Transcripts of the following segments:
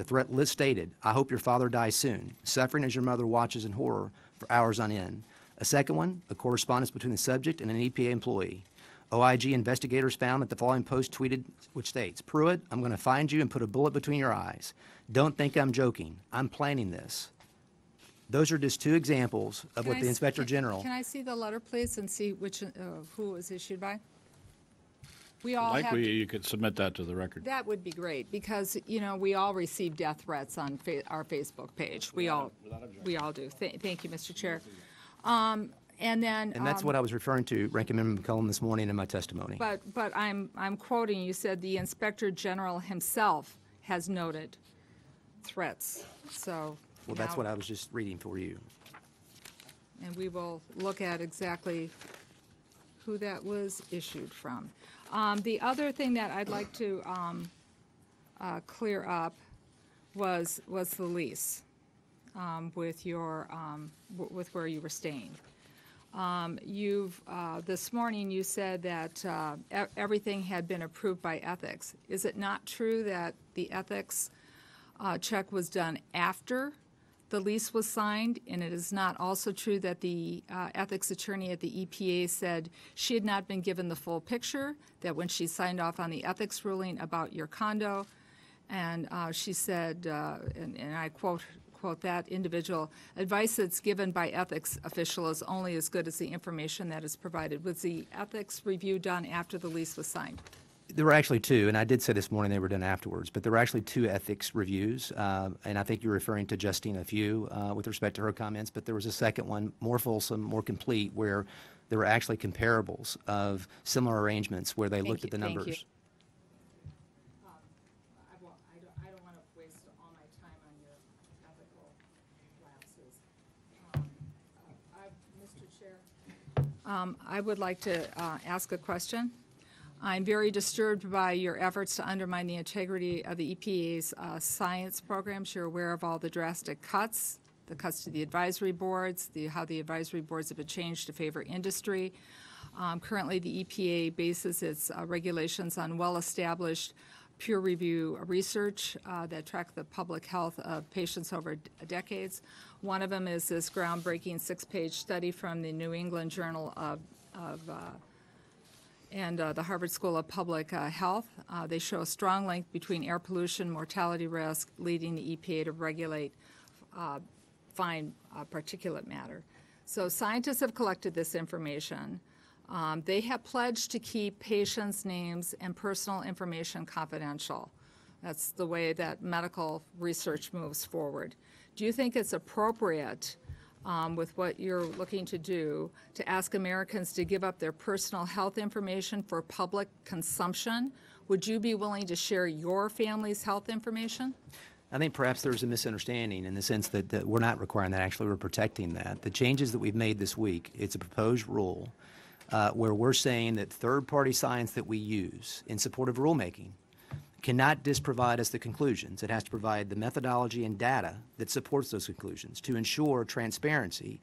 The threat list stated, "I hope your father dies soon, suffering as your mother watches in horror for hours on end." A second one, a correspondence between the subject and an EPA employee. OIG investigators found that the following post tweeted, which states, "Pruitt, I'm going to find you and put a bullet between your eyes. Don't think I'm joking. I'm planning this." Those are just two examples of what the Inspector General. Can I see the letter, please, and see which who it was issued by? We all have. You could submit that to the record. That would be great, because we all receive death threats on our Facebook page. We all do. Thank you, Mr. Chair. And that's what I was referring to, Ranking Member McCollum, this morning in my testimony. But I'm quoting. You said the Inspector General himself has noted threats. So. Well, that's what I was just reading for you. And we will look at exactly who that was issued from. The other thing that I'd like to clear up was the lease with your with where you were staying. This morning you said that everything had been approved by ethics. Is it not true that the ethics check was done after the lease was signed? And it is not also true that the ethics attorney at the EPA said she had not been given the full picture, that when she signed off on the ethics ruling about your condo, and she said, and I quote that individual, "Advice that's given by ethics official is only as good as the information that is provided." Was the ethics review done after the lease was signed? There were actually two, and I did say this morning they were done afterwards, but there were actually two ethics reviews, and I think you're referring to Justine Few with respect to her comments, but there was a second one, more fulsome, more complete, where there were actually comparables of similar arrangements where they looked at the numbers. Thank you. I don't want to waste all my time on your ethical lapses. Mr. Chair, I would like to ask a question. I'm very disturbed by your efforts to undermine the integrity of the EPA's science programs. You're aware of all the drastic cuts, the cuts to the advisory boards, how the advisory boards have been changed to favor industry. Currently, the EPA bases its regulations on well-established peer review research that track the public health of patients over decades. One of them is this groundbreaking 6-page study from the New England Journal and the Harvard School of Public Health. They show a strong link between air pollution, mortality risk, leading the EPA to regulate fine particulate matter. So scientists have collected this information. They have pledged to keep patients' names and personal information confidential. That's the way that medical research moves forward. Do you think it's appropriate, with what you're looking to do, to ask Americans to give up their personal health information for public consumption? Would you be willing to share your family's health information? I think perhaps there's a misunderstanding in the sense that we're not requiring that. Actually, we're protecting that. The changes that we've made this week, it's a proposed rule where we're saying that third-party science that we use in support of rulemaking cannot just provide us the conclusions. It has to provide the methodology and data that supports those conclusions to ensure transparency.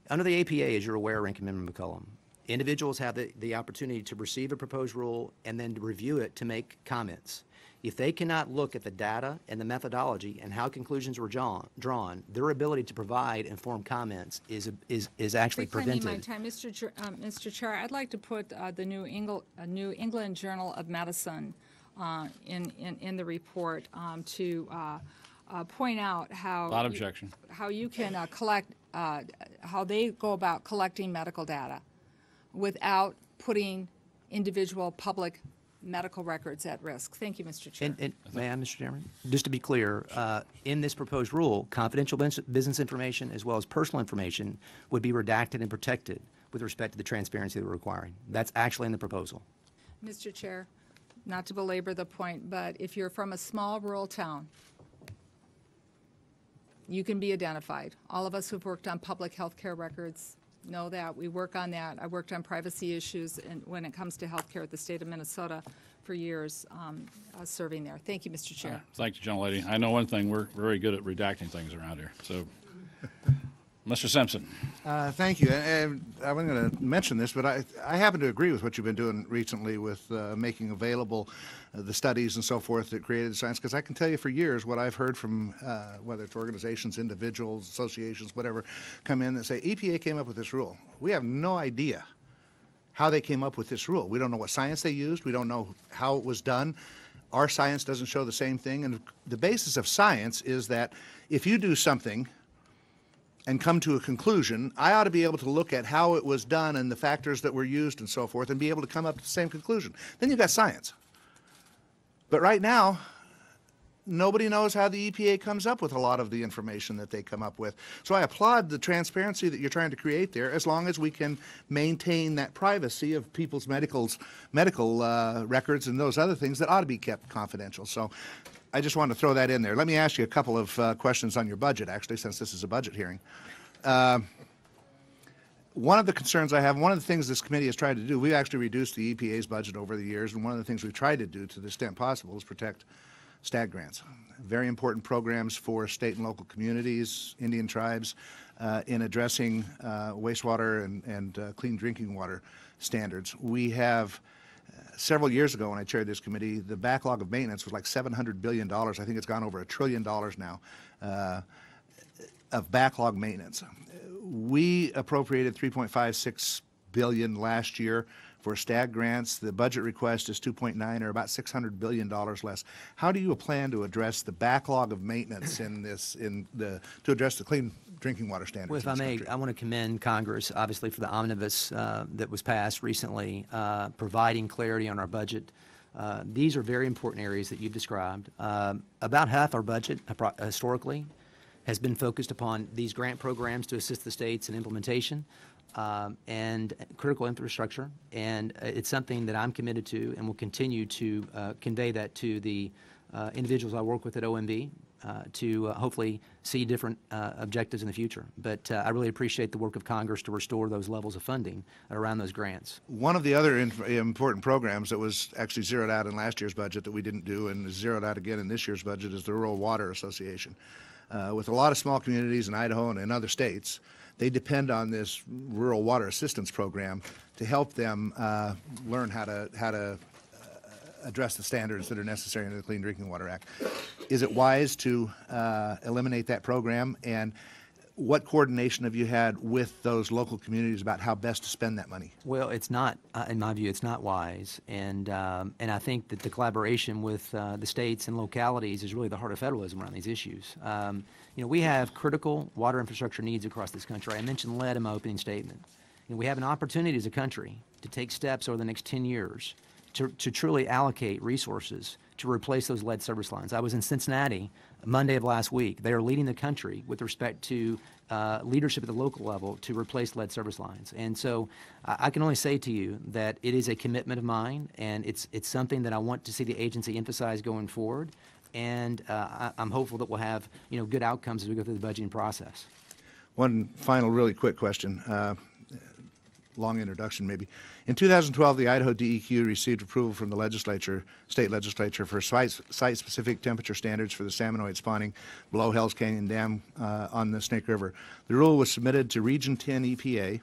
Under the APA, as you're aware, Ranking Member McCollum, individuals have the opportunity to receive a proposed rule and then to review it to make comments. If they cannot look at the data and the methodology and how conclusions were drawn, their ability to provide informed comments is actually prevented. Reclaiming my time, Mr. Chair, I'd like to put the New England Journal of Medicine in the report to point out how Without objection. How you can collect how they go about collecting medical data without putting individual public medical records at risk. Thank you, Mr. Chair. And may I, Mr. Chairman? Just to be clear, in this proposed rule, confidential business information as well as personal information would be redacted and protected with respect to the transparency that we're requiring. That's actually in the proposal. Mr. Chair, not to belabor the point, but if you're from a small rural town, you can be identified. All of us who've worked on public health care records know that. We work on that. I worked on privacy issues and when it comes to health care at the state of Minnesota for years serving there. Thank you, Mr. Chair. Thank you, gentlelady. I know one thing, we're very good at redacting things around here. So Mr. Simpson. Thank you. And I'm going to mention this, but I happen to agree with what you've been doing recently with making available the studies and so forth that created science, because I can tell you for years what I've heard from whether it's organizations, individuals, associations, whatever, come in and say, EPA came up with this rule. We have no idea how they came up with this rule. We don't know what science they used. We don't know how it was done. Our science doesn't show the same thing. And the basis of science is that if you do something and come to a conclusion, I ought to be able to look at how it was done and the factors that were used and so forth and be able to come up to the same conclusion. Then you've got science. But right now, nobody knows how the EPA comes up with a lot of the information that they come up with. So I applaud the transparency that you're trying to create there, as long as we can maintain that privacy of people's medical records and those other things that ought to be kept confidential. So I just wanted to throw that in there. Let me ask you a couple of questions on your budget, actually, since this is a budget hearing. One of the concerns I have, one of the things this committee has tried to do, we've actually reduced the EPA's budget over the years, and one of the things we've tried to do to the extent possible is protect STAG grants. Very important programs for state and local communities, Indian tribes, in addressing wastewater and clean drinking water standards. We have, several years ago when I chaired this committee, the backlog of maintenance was like $700 billion. I think it's gone over $1 trillion now of backlog maintenance. We appropriated $3.56 billion last year for STAG grants. The budget request is $2.9, or about $600 billion less. How do you plan to address the backlog of maintenance to address the clean drinking water standards? Well, if I may, I want to commend Congress, obviously, for the omnibus that was passed recently, providing clarity on our budget. These are very important areas that you've described. About half our budget, historically, has been focused upon these grant programs to assist the states in implementation and critical infrastructure. And it's something that I'm committed to and will continue to convey that to the individuals I work with at OMB to hopefully see different objectives in the future. But I really appreciate the work of Congress to restore those levels of funding around those grants. One of the other important programs that was actually zeroed out in last year's budget that we didn't do and is zeroed out again in this year's budget is the Rural Water Association. With a lot of small communities in Idaho and in other states, they depend on this rural water assistance program to help them learn how to address the standards that are necessary under the Clean Drinking Water Act. Is it wise to eliminate that program? And what coordination have you had with those local communities about how best to spend that money? Well, it's not, in my view, it's not wise. And I think that the collaboration with the states and localities is really the heart of federalism around these issues. You know, we have critical water infrastructure needs across this country. I mentioned lead in my opening statement. You know, we have an opportunity as a country to take steps over the next 10 years to truly allocate resources to replace those lead service lines. I was in Cincinnati Monday of last week. They are leading the country with respect to leadership at the local level to replace lead service lines. And so I can only say to you that it is a commitment of mine, and it's something that I want to see the agency emphasize going forward. And I'm hopeful that we'll have, you know, good outcomes as we go through the budgeting process. One final really quick question. Long introduction maybe. In 2012, the Idaho DEQ received approval from the legislature, state legislature, for site-specific temperature standards for the salmonoid spawning below Hells Canyon Dam on the Snake River. The rule was submitted to Region 10 EPA.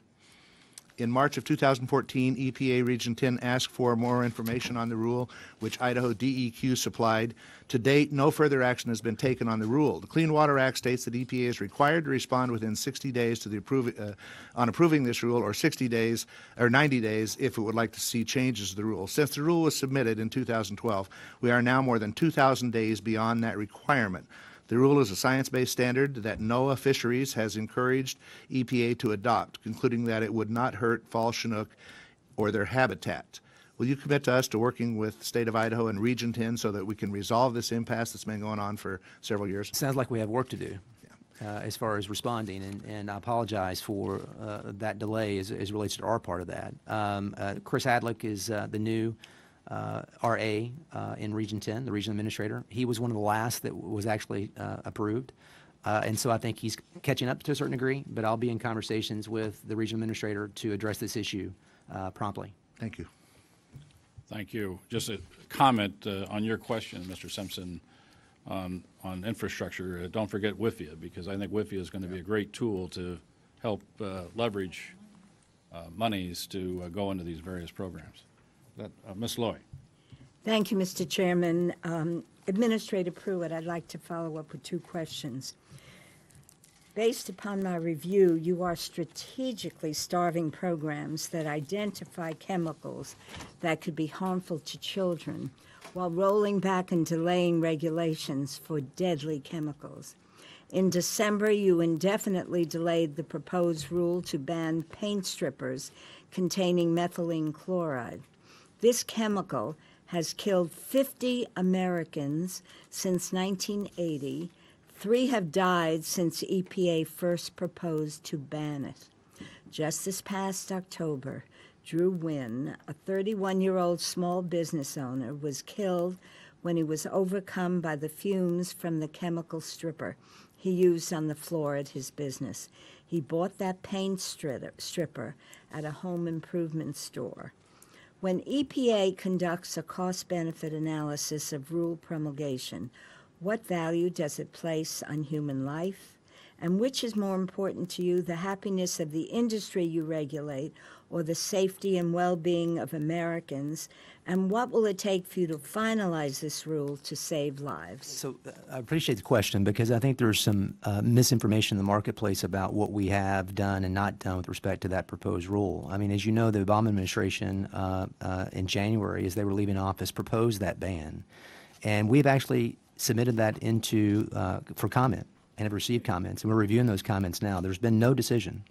In March of 2014, EPA Region 10 asked for more information on the rule, which Idaho DEQ supplied. To date, no further action has been taken on the rule. The Clean Water Act states that EPA is required to respond within 60 days to the on approving this rule, or 60 days or 90 days if it would like to see changes to the rule. Since the rule was submitted in 2012, we are now more than 2,000 days beyond that requirement. The rule is a science-based standard that NOAA Fisheries has encouraged EPA to adopt, concluding that it would not hurt fall Chinook or their habitat. Will you commit to us to working with the state of Idaho and Region 10 so that we can resolve this impasse that's been going on for several years? Sounds like we have work to do as far as responding, and I apologize for that delay as relates to our part of that. Chris Hadlick is the new RA in Region 10, the regional administrator. He was one of the last that was actually approved. And so I think he's catching up to a certain degree, but I'll be in conversations with the regional administrator to address this issue promptly. Thank you. Thank you. Just a comment on your question, Mr. Simpson, on infrastructure. Don't forget WIFIA, because I think WIFIA is going to be a great tool to help leverage monies to go into these various programs. Ms. Loy. Thank you, Mr. Chairman. Administrator Pruitt, I'd like to follow up with two questions. Based upon my review, you are strategically starving programs that identify chemicals that could be harmful to children while rolling back and delaying regulations for deadly chemicals. In December, you indefinitely delayed the proposed rule to ban paint strippers containing methylene chloride. This chemical has killed 50 Americans since 1980. 3 have died since EPA first proposed to ban it. Just this past October, Drew Wynn, a 31-year-old small business owner, was killed when he was overcome by the fumes from the chemical stripper he used on the floor at his business. He bought that paint stripper at a home improvement store. When EPA conducts a cost-benefit analysis of rule promulgation, what value does it place on human life? And which is more important to you, the happiness of the industry you regulate or the safety and well-being of Americans? And what will it take for you to finalize this rule to save lives? So I appreciate the question because I think there's some misinformation in the marketplace about what we have done and not done with respect to that proposed rule. I mean, as you know, the Obama administration in January, as they were leaving office, proposed that ban. And we've actually submitted that into for comment and have received comments, and we're reviewing those comments now. There's been no decision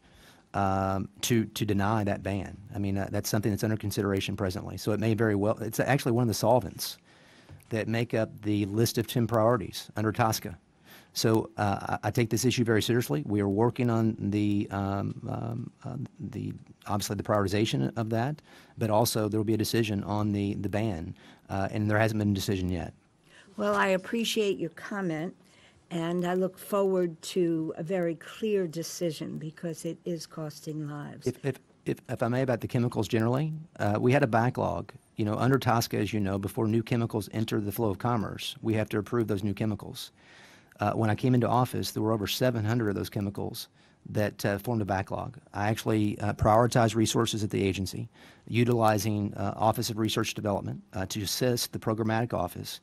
to deny that ban. I mean, that's something that's under consideration presently. So it may very well, it's actually one of the solvents that make up the list of 10 priorities under TSCA. So I take this issue very seriously. We are working on the obviously the prioritization of that, but also there will be a decision on the ban, and there hasn't been a decision yet. Well, I appreciate your comment, and I look forward to a very clear decision because it is costing lives. If I may, about the chemicals generally, we had a backlog. You know, under TSCA, as you know, before new chemicals enter the flow of commerce, we have to approve those new chemicals. When I came into office, there were over 700 of those chemicals that formed a backlog. I actually prioritized resources at the agency, utilizing Office of Research Development to assist the programmatic office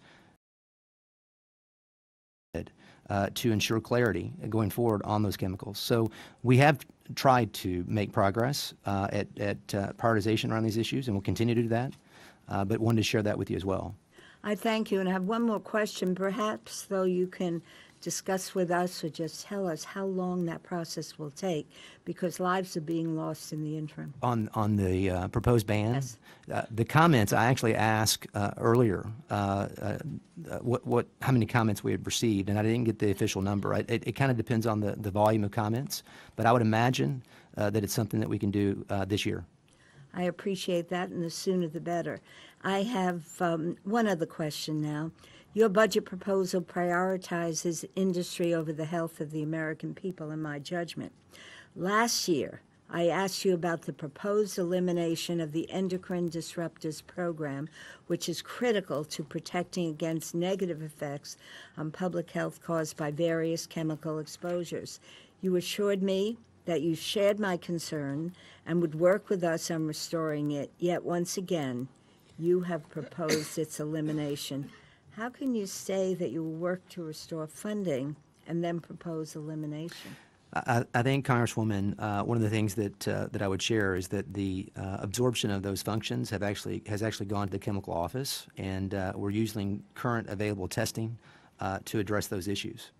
to ensure clarity going forward on those chemicals. So we have tried to make progress at prioritization around these issues, and we'll continue to do that, but wanted to share that with you as well. I thank you, and I have one more question. Perhaps, though, you can discuss with us or just tell us how long that process will take, because lives are being lost in the interim. On the proposed ban? Yes. The comments, I actually asked earlier how many comments we had received, and I didn't get the official number. It kind of depends on the volume of comments, but I would imagine that it's something that we can do this year. I appreciate that, and the sooner the better. I have one other question now. Your budget proposal prioritizes industry over the health of the American people, in my judgment. Last year, I asked you about the proposed elimination of the endocrine disruptors program, which is critical to protecting against negative effects on public health caused by various chemical exposures. You assured me that you shared my concern and would work with us on restoring it, yet once again, you have proposed its elimination. How can you say that you will work to restore funding and then propose elimination? I think, Congresswoman, one of the things that I would share is that the absorption of those functions has actually gone to the chemical office, and we're using current available testing to address those issues.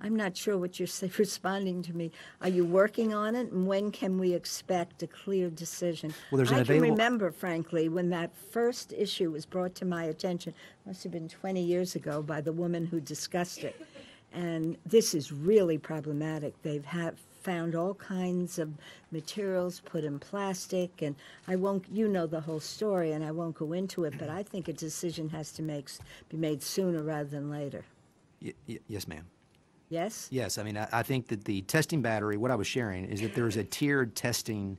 I'm not sure what you're responding to me. Are you working on it, and when can we expect a clear decision? Well, there's an I can available... remember, frankly, when that first issue was brought to my attention, must have been 20 years ago, by the woman who discussed it. And this is really problematic. They've found all kinds of materials put in plastic, and I won't, you know the whole story, and I won't go into it, but I think a decision has to be made sooner rather than later. Yes, ma'am. Yes? Yes, I mean, I think that the testing battery, what I was sharing, is that there's a tiered testing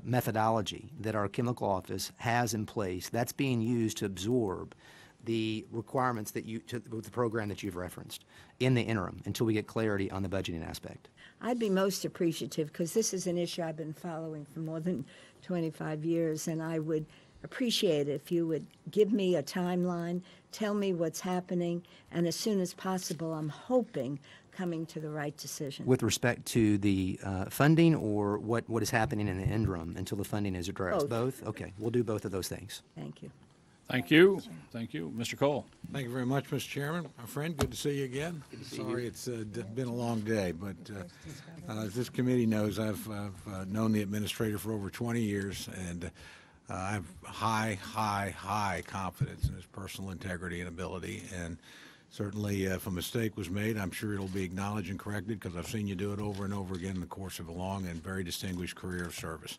methodology that our chemical office has in place that's being used to absorb the requirements that with the program that you've referenced in the interim until we get clarity on the budgeting aspect. I'd be most appreciative because this is an issue I've been following for more than 25 years, and I would appreciate it if you would give me a timeline, tell me what's happening, and as soon as possible, I'm hoping coming to the right decision. With respect to the funding or what is happening in the interim until the funding is addressed? Both. Okay, we'll do both of those things. Thank you. Thank you. Thank you. Mr. Cole. Thank you very much, Mr. Chairman. My friend, good to see you again. Sorry it's been a long day, but as this committee knows, I've known the administrator for over 20 years, and I have high confidence in his personal integrity and ability. And certainly, if a mistake was made, I'm sure it'll be acknowledged and corrected because I've seen you do it over and over again in the course of a long and very distinguished career of service.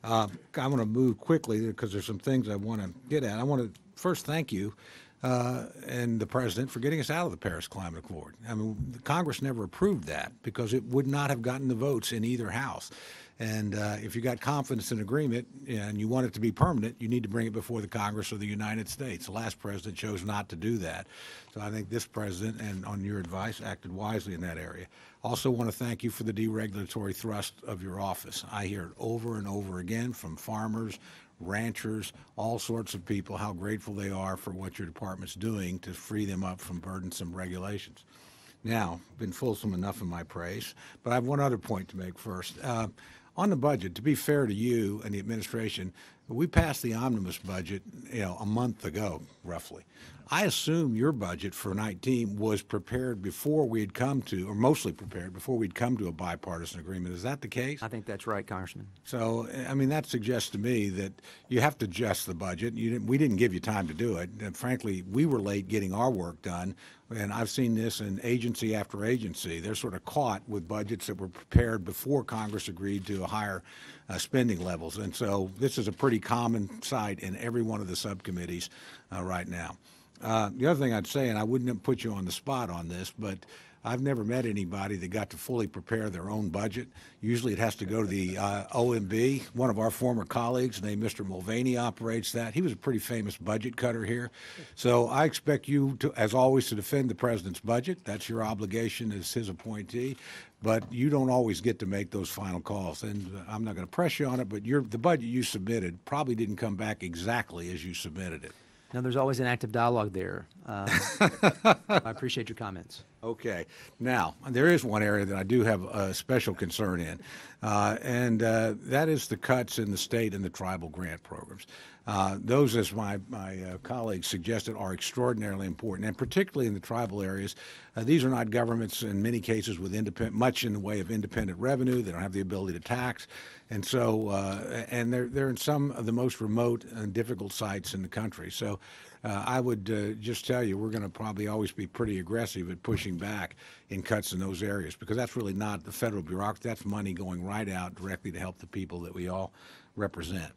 I want to move quickly because there's some things I want to get at. I want to first thank you and the President for getting us out of the Paris Climate Accord. I mean, Congress never approved that because it would not have gotten the votes in either house. And if you got confidence in agreement and you want it to be permanent, you need to bring it before the Congress of the United States. The last president chose not to do that. So I think this president, and on your advice, acted wisely in that area. Also want to thank you for the deregulatory thrust of your office. I hear it over and over again from farmers, ranchers, all sorts of people, how grateful they are for what your department's doing to free them up from burdensome regulations. Now, been fulsome enough in my praise, but I have one other point to make first. On the budget, to be fair to you and the administration, we passed the omnibus budget, a month ago, roughly. I assume your budget for 19 was prepared before we had come to, or mostly prepared before we'd come to a bipartisan agreement. Is that the case? I think that's right, Congressman. So, I mean, that suggests to me that you have to adjust the budget. We didn't give you time to do it. And frankly, we were late getting our work done. And I've seen this in agency after agency. They're sort of caught with budgets that were prepared before Congress agreed to higher spending levels. And so this is a pretty common sight in every one of the subcommittees right now. The other thing I'd say, and I wouldn't put you on the spot on this, but I've never met anybody that got to fully prepare their own budget. Usually it has to go to the OMB. One of our former colleagues named Mr. Mulvaney operates that. He was a pretty famous budget cutter here. So I expect you to, as always, to defend the president's budget. That's your obligation as his appointee. But you don't always get to make those final calls. And I'm not going to press you on it, but the budget you submitted probably didn't come back exactly as you submitted it. No, there's always an active dialogue there. I appreciate your comments. Okay. Now, there is one area that I do have a special concern in, and that is the cuts in the state and the tribal grant programs. Those, as my colleagues suggested, are extraordinarily important, and particularly in the tribal areas. These are not governments, in many cases, with much in the way of independent revenue. They don't have the ability to tax. And so, and they're in some of the most remote and difficult sites in the country. So I would just tell you, we're going to probably always be pretty aggressive at pushing back in cuts in those areas, because that's really not the federal bureaucracy. That's money going right out directly to help the people that we all represent.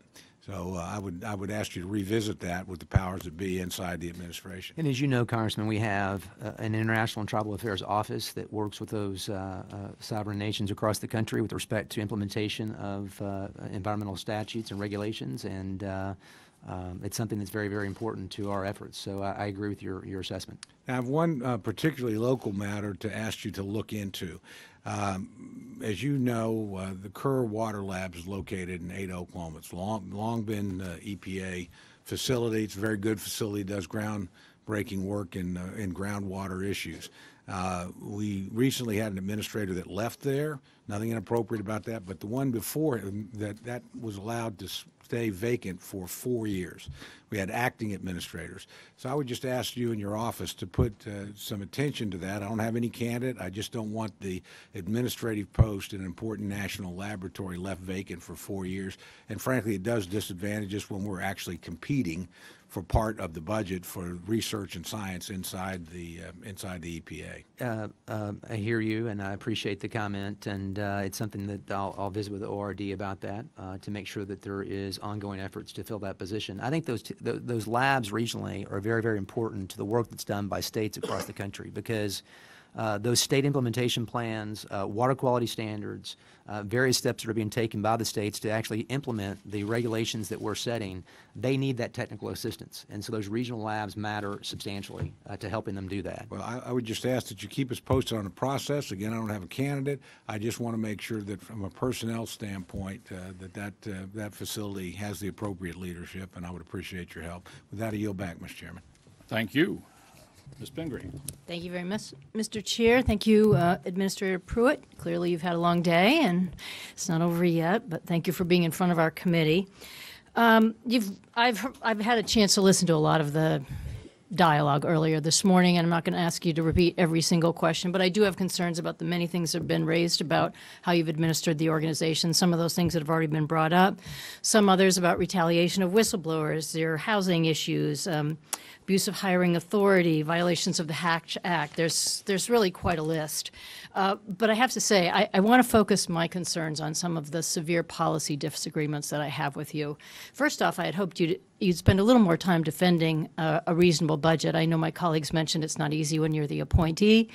So I would ask you to revisit that with the powers that be inside the administration. And as you know, Congressman, we have an International and Tribal Affairs Office that works with those sovereign nations across the country with respect to implementation of environmental statutes and regulations, and it's something that's very, very important to our efforts. So I agree with your assessment. I have one particularly local matter to ask you to look into. As you know, the Kerr Water Lab is located in Ada, Oklahoma. It's long been EPA facility. It's a very good facility. Does groundbreaking work in groundwater issues. We recently had an administrator that left there. Nothing inappropriate about that. But the one before him, that was allowed to stay vacant for 4 years. We had acting administrators. So I would just ask you in your office to put some attention to that. I don't have any candidate. I just don't want the administrative post in an important national laboratory left vacant for 4 years. And frankly, it does disadvantage us when we're actually competing for part of the budget for research and science inside the EPA. I hear you, and I appreciate the comment, and it's something that I'll visit with the ORD about that to make sure that there is ongoing efforts to fill that position. I think those labs regionally are very, very important to the work that's done by states across the country, because those state implementation plans, water quality standards, various steps that are being taken by the states to actually implement the regulations that we're setting, they need that technical assistance. And so those regional labs matter substantially to helping them do that. Well, I would just ask that you keep us posted on the process. Again, I don't have a candidate. I just want to make sure that from a personnel standpoint, that facility has the appropriate leadership, and I would appreciate your help. With that, I yield back, Mr. Chairman. Thank you. Ms. Pingree. Thank you very much, Mr. Chair. Thank you, Administrator Pruitt. Clearly, you've had a long day, and it's not over yet, but thank you for being in front of our committee. I've had a chance to listen to a lot of the dialogue earlier this morning, and I'm not going to ask you to repeat every single question, but I do have concerns about the many things that have been raised about how you've administered the organization, some of those things that have already been brought up, some others about retaliation of whistleblowers, their housing issues, abuse of hiring authority, violations of the Hatch Act. There's really quite a list. But I have to say, I want to focus my concerns on some of the severe policy disagreements that I have with you. First off, I had hoped you'd spend a little more time defending a reasonable budget. I know my colleagues mentioned it's not easy when you're the appointee.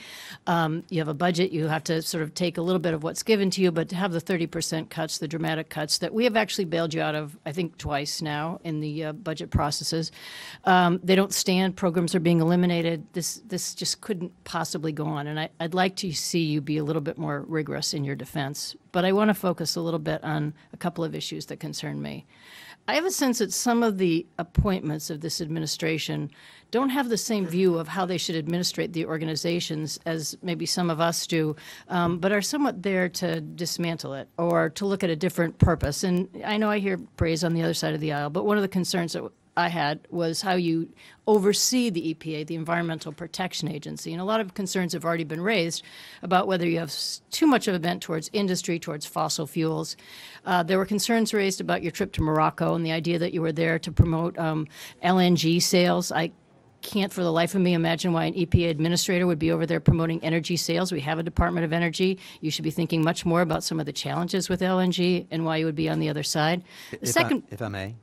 You have a budget, you have to sort of take a little bit of what's given to you, but to have the 30% cuts, the dramatic cuts that we have actually bailed you out of, I think, twice now in the budget processes. They don't stand. Programs are being eliminated. This just couldn't possibly go on, and I'd like to see you be a little bit more rigorous in your defense. But I want to focus a little bit on a couple of issues that concern me. I have a sense that some of the appointments of this administration don't have the same view of how they should administrate the organizations as maybe some of us do, but are somewhat there to dismantle it or to look at a different purpose. And I know I hear praise on the other side of the aisle, but one of the concerns that I had was how you oversee the EPA, the Environmental Protection Agency. And a lot of concerns have already been raised about whether you have too much of a bent towards industry, towards fossil fuels. There were concerns raised about your trip to Morocco and the idea that you were there to promote LNG sales. I can't for the life of me imagine why an EPA administrator would be over there promoting energy sales. We have a Department of Energy. You should be thinking much more about some of the challenges with LNG and why you would be on the other side. If I may.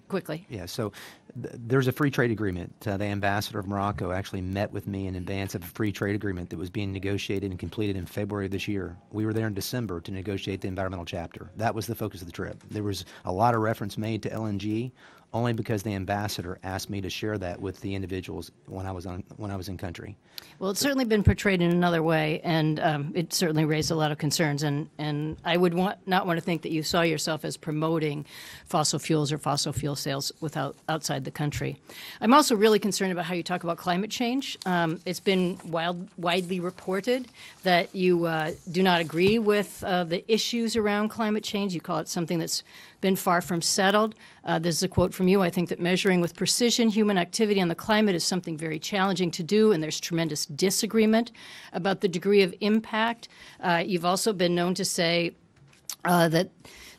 Quickly. Yeah, so there's a free trade agreement. The ambassador of Morocco actually met with me in advance of a free trade agreement that was being negotiated and completed in February of this year. We were there in December to negotiate the environmental chapter. That was the focus of the trip. There was a lot of reference made to LNG only because the ambassador asked me to share that with the individuals when I was in country. Well, it's certainly been portrayed in another way, and it certainly raised a lot of concerns. And I would not want to think that you saw yourself as promoting fossil fuels or fossil fuel sales outside the country. I'm also really concerned about how you talk about climate change. It's been widely reported that you do not agree with the issues around climate change. You call it something that's been far from settled. This is a quote from you. I think that measuring with precision human activity on the climate is something very challenging to do, and there's tremendous disagreement about the degree of impact. You've also been known to say that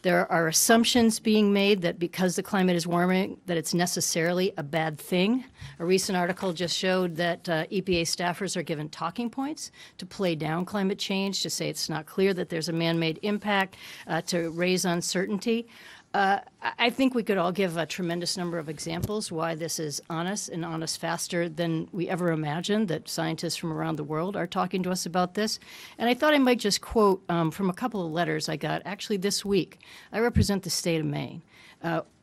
there are assumptions being made that because the climate is warming, that it's necessarily a bad thing. A recent article just showed that EPA staffers are given talking points to play down climate change, to say it's not clear that there's a man-made impact, to raise uncertainty. I think we could all give a tremendous number of examples why this is honest and honest faster than we ever imagined, that scientists from around the world are talking to us about this. And I thought I might just quote from a couple of letters I got actually this week. I represent the state of Maine.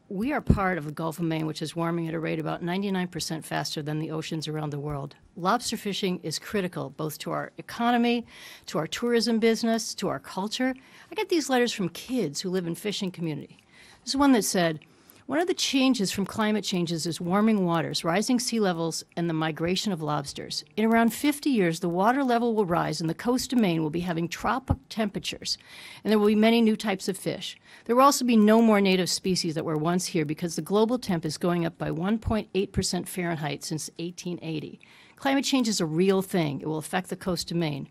We are part of the Gulf of Maine, which is warming at a rate about 99% faster than the oceans around the world. Lobster fishing is critical, both to our economy, to our tourism business, to our culture. I get these letters from kids who live in fishing community. There's one that said, one of the changes from climate changes is warming waters, rising sea levels, and the migration of lobsters. In around 50 years, the water level will rise and the coast of Maine will be having tropical temperatures, and there will be many new types of fish. There will also be no more native species that were once here because the global temp is going up by 1.8% Fahrenheit since 1880. Climate change is a real thing. It will affect the coast of Maine.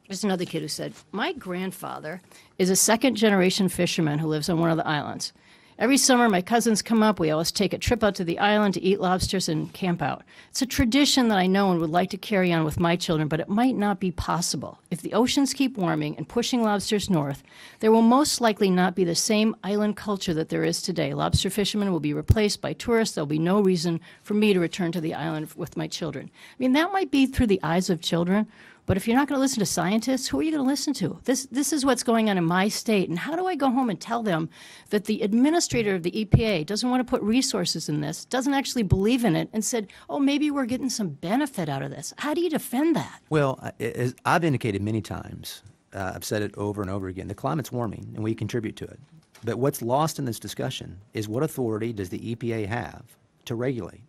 There's another kid who said, my grandfather is a second-generation fisherman who lives on one of the islands. Every summer, my cousins come up. We always take a trip out to the island to eat lobsters and camp out. It's a tradition that I know and would like to carry on with my children, but it might not be possible. If the oceans keep warming and pushing lobsters north, there will most likely not be the same island culture that there is today. Lobster fishermen will be replaced by tourists. There'll be no reason for me to return to the island with my children. I mean, that might be through the eyes of children, but if you're not going to listen to scientists, who are you going to listen to? This is what's going on in my state. And how do I go home and tell them that the administrator of the EPA doesn't want to put resources in this, doesn't actually believe in it, and said, oh, maybe we're getting some benefit out of this? How do you defend that? Well, as I've indicated many times, I've said it over and over again, the climate's warming, and we contribute to it. But what's lost in this discussion is what authority does the EPA have to regulate?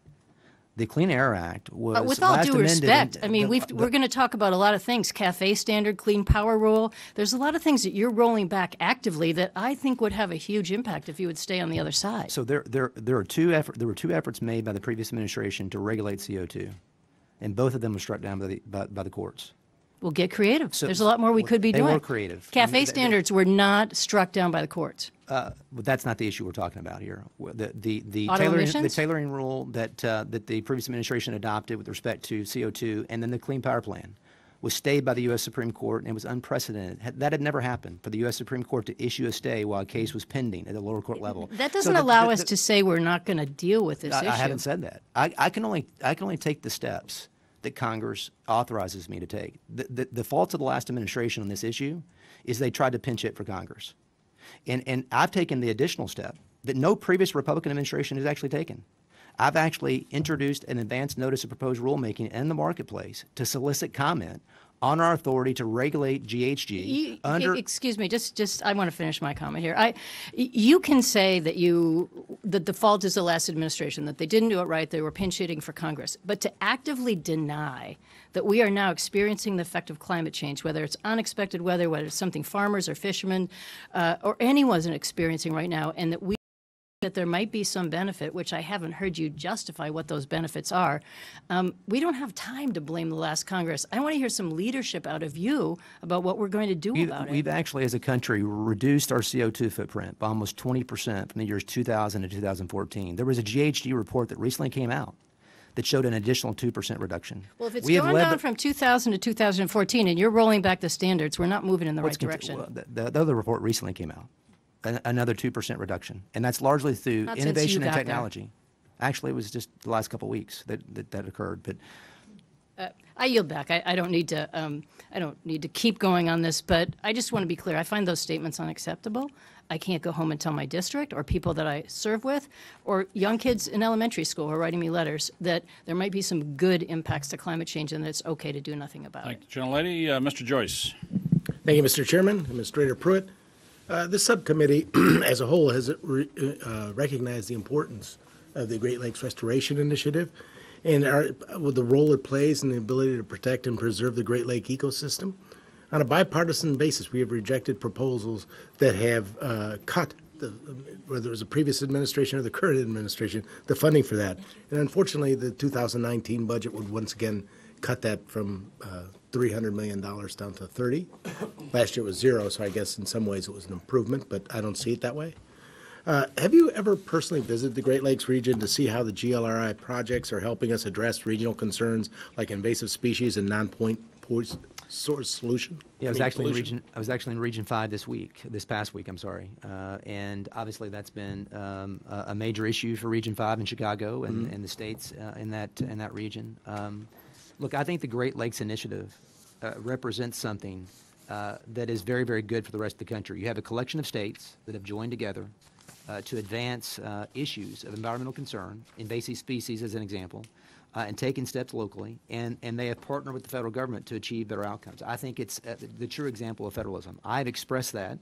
The Clean Air Act was with all last due amended respect, in- I mean, we're going to talk about a lot of things, CAFE standard, clean power rule. There's a lot of things that you're rolling back actively that I think would have a huge impact if you would stay on the other side. So there were two efforts made by the previous administration to regulate CO2, and both of them were struck down by the courts. We'll get creative. So- There's a lot more we could be They doing. were creative. CAFE standards were not struck down by the courts. But that's not the issue we're talking about here. The Auto emissions? tailoring rule that the previous administration adopted with respect to CO2, and then the Clean Power Plan, was stayed by the U.S. Supreme Court, and it was unprecedented. That had never happened for the U.S. Supreme Court to issue a stay while a case was pending at the lower court level. That doesn't allow us to say we're not going to deal with this issue. I haven't said that. I can only take the steps that Congress authorizes me to take. The faults of the last administration on this issue is they tried to pinch it for Congress. And I've taken the additional step that no previous Republican administration has actually taken. I've actually introduced an advance notice of proposed rulemaking in the marketplace to solicit comment on our authority to regulate GHG under. Excuse me, just I want to finish my comment here. You can say that the fault is the last administration, that they didn't do it right, they were pinch hitting for Congress, but to actively deny that we are now experiencing the effect of climate change, whether it's unexpected weather, whether it's something farmers or fishermen or anyone's experiencing right now, and that there might be some benefit, which I haven't heard you justify what those benefits are. We don't have time to blame the last Congress. I want to hear some leadership out of you about what we're going to do about it. We've actually, as a country, reduced our CO2 footprint by almost 20% from the years 2000 to 2014. There was a GHG report that recently came out that showed an additional 2% reduction. Well, if it's gone down from 2000 to 2014 and you're rolling back the standards, we're not moving in the right direction. Well, the other report recently came out. Another 2% reduction, and that's largely through Not since innovation you and got technology. Actually, it was just the last couple of weeks that occurred. But I yield back. I don't need to keep going on this, but I just want to be clear. I find those statements unacceptable. I can't go home and tell my district or people that I serve with or young kids in elementary school who are writing me letters that there might be some good impacts to climate change and that it's okay to do nothing about it. Thank you, Gentlelady. Mr. Joyce. Thank you, Mr. Chairman, Administrator Pruitt. This subcommittee as a whole has recognized the importance of the Great Lakes Restoration Initiative and with the role it plays in the ability to protect and preserve the Great Lake ecosystem. On a bipartisan basis, we have rejected proposals that have cut, whether it was the previous administration or the current administration, the funding for that. And unfortunately, the 2019 budget would once again cut that from $300 million down to 30. Last year it was zero, so I guess in some ways it was an improvement, but I don't see it that way. Have you ever personally visited the Great Lakes region to see how the GLRI projects are helping us address regional concerns like invasive species and non-point source solution? yeah, I was actually in Region 5 this past week, I'm sorry. And obviously that's been a major issue for Region 5 in Chicago and the states in that region. Look, I think the Great Lakes Initiative represents something that is very, very good for the rest of the country. You have a collection of states that have joined together to advance issues of environmental concern, invasive species as an example, and taking steps locally, and they have partnered with the federal government to achieve better outcomes. I think it's the true example of federalism. I've expressed that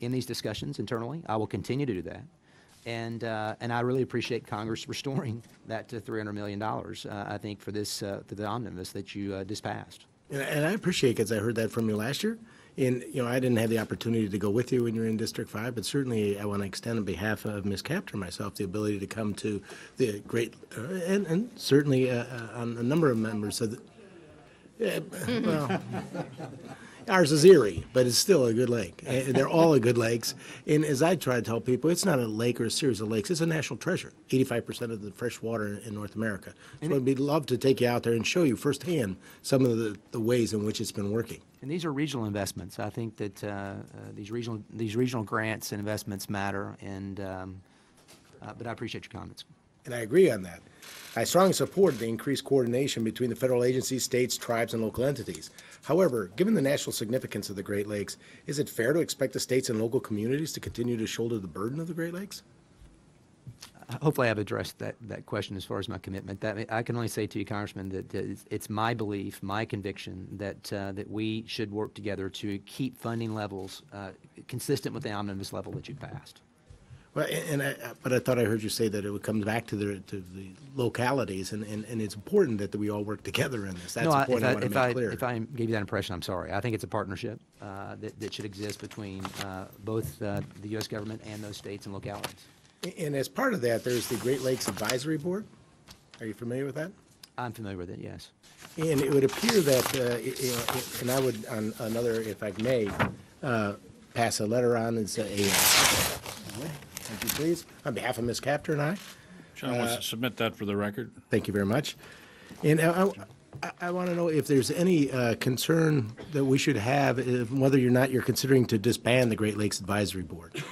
in these discussions internally. I will continue to do that. And I really appreciate Congress restoring that to $300 million, I think, for the omnibus that you just passed. And I appreciate it because I heard that from you last year. And, I didn't have the opportunity to go with you when you were in District 5, but certainly I want to extend on behalf of Ms. Capter and myself the ability to come to the great, and certainly on a number of members of Well, ours is Erie, but it's still a good lake. They're all good lakes. And as I try to tell people, it's not a lake or a series of lakes. It's a national treasure, 85% of the fresh water in North America. So we'd love to take you out there and show you firsthand some of the ways in which it's been working. And these are regional investments. I think that these regional grants and investments matter, and but I appreciate your comments. And I agree on that. I strongly support the increased coordination between the federal agencies, states, tribes, and local entities. However, given the national significance of the Great Lakes, is it fair to expect the states and local communities to continue to shoulder the burden of the Great Lakes? Hopefully, I've addressed that question as far as my commitment. I can only say to you, Congressman, that it's my belief, my conviction that we should work together to keep funding levels consistent with the omnibus level that you passed. Well, but I thought I heard you say that it would come back to the localities, and it's important that we all work together in this. That's the point I want to make clear. If I gave you that impression, I'm sorry. I think it's a partnership that should exist between both the U.S. government and those states and localities. And as part of that, there's the Great Lakes Advisory Board. Are you familiar with that? I'm familiar with it, yes. And it would appear that, and I would, on another, if I may, pass a letter on as thank you, please, on behalf of Ms. Capter and I. Sean wants to submit that for the record. Thank you very much. And I want to know if there's any concern that we should have, whether or not you're considering to disband the Great Lakes Advisory Board.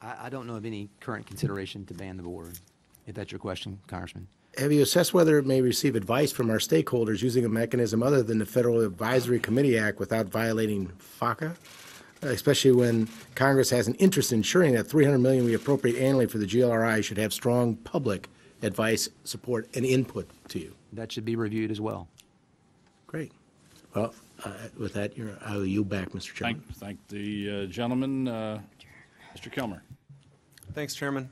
I don't know of any current consideration to ban the board, if that's your question, Congressman. Have you assessed whether it may receive advice from our stakeholders using a mechanism other than the Federal Advisory Committee Act without violating FACA? Especially when Congress has an interest in ensuring that $300 million we appropriate annually for the GLRI should have strong public advice, support, and input to you. That should be reviewed as well. Great. Well, with that, I will yield back, Mr. Chairman. Thank the gentleman, Mr. Kilmer. Thanks, Chairman.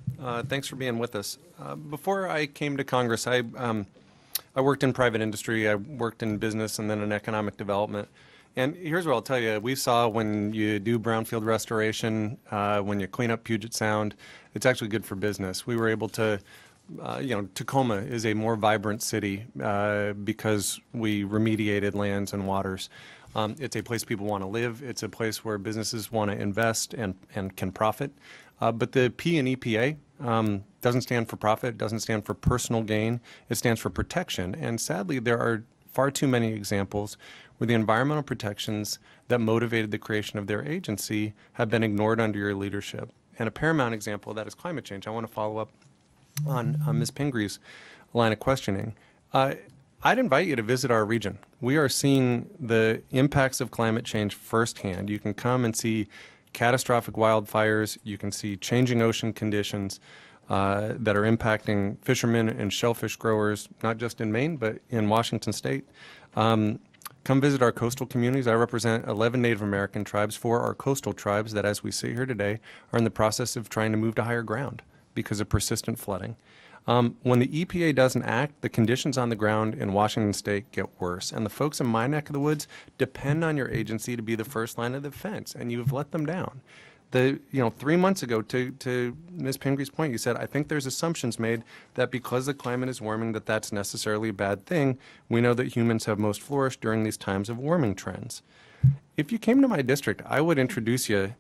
Thanks for being with us. Before I came to Congress, I worked in private industry. I worked in business and then in economic development. And here's what I'll tell you. We saw when you do brownfield restoration, when you clean up Puget Sound, it's actually good for business. We were able to, Tacoma is a more vibrant city because we remediated lands and waters. It's a place people want to live. It's a place where businesses want to invest and can profit. But the P in EPA doesn't stand for profit, doesn't stand for personal gain. It stands for protection. And sadly, there are far too many examples where the environmental protections that motivated the creation of their agency have been ignored under your leadership. And a paramount example of that is climate change. I want to follow up on Ms. Pingree's line of questioning. I'd invite you to visit our region. We are seeing the impacts of climate change firsthand. You can come and see catastrophic wildfires. You can see changing ocean conditions that are impacting fishermen and shellfish growers, not just in Maine, but in Washington State. Come visit our coastal communities. I represent 11 Native American tribes, 4 are coastal tribes that, as we sit here today, are in the process of trying to move to higher ground because of persistent flooding. When the EPA doesn't act, the conditions on the ground in Washington State get worse. And the folks in my neck of the woods depend on your agency to be the first line of defense, and you've let them down. 3 months ago, to Ms. Pingree's point, you said, I think there's assumptions made that because the climate is warming, that that's necessarily a bad thing. We know that humans have most flourished during these times of warming trends. If you came to my district, I would introduce you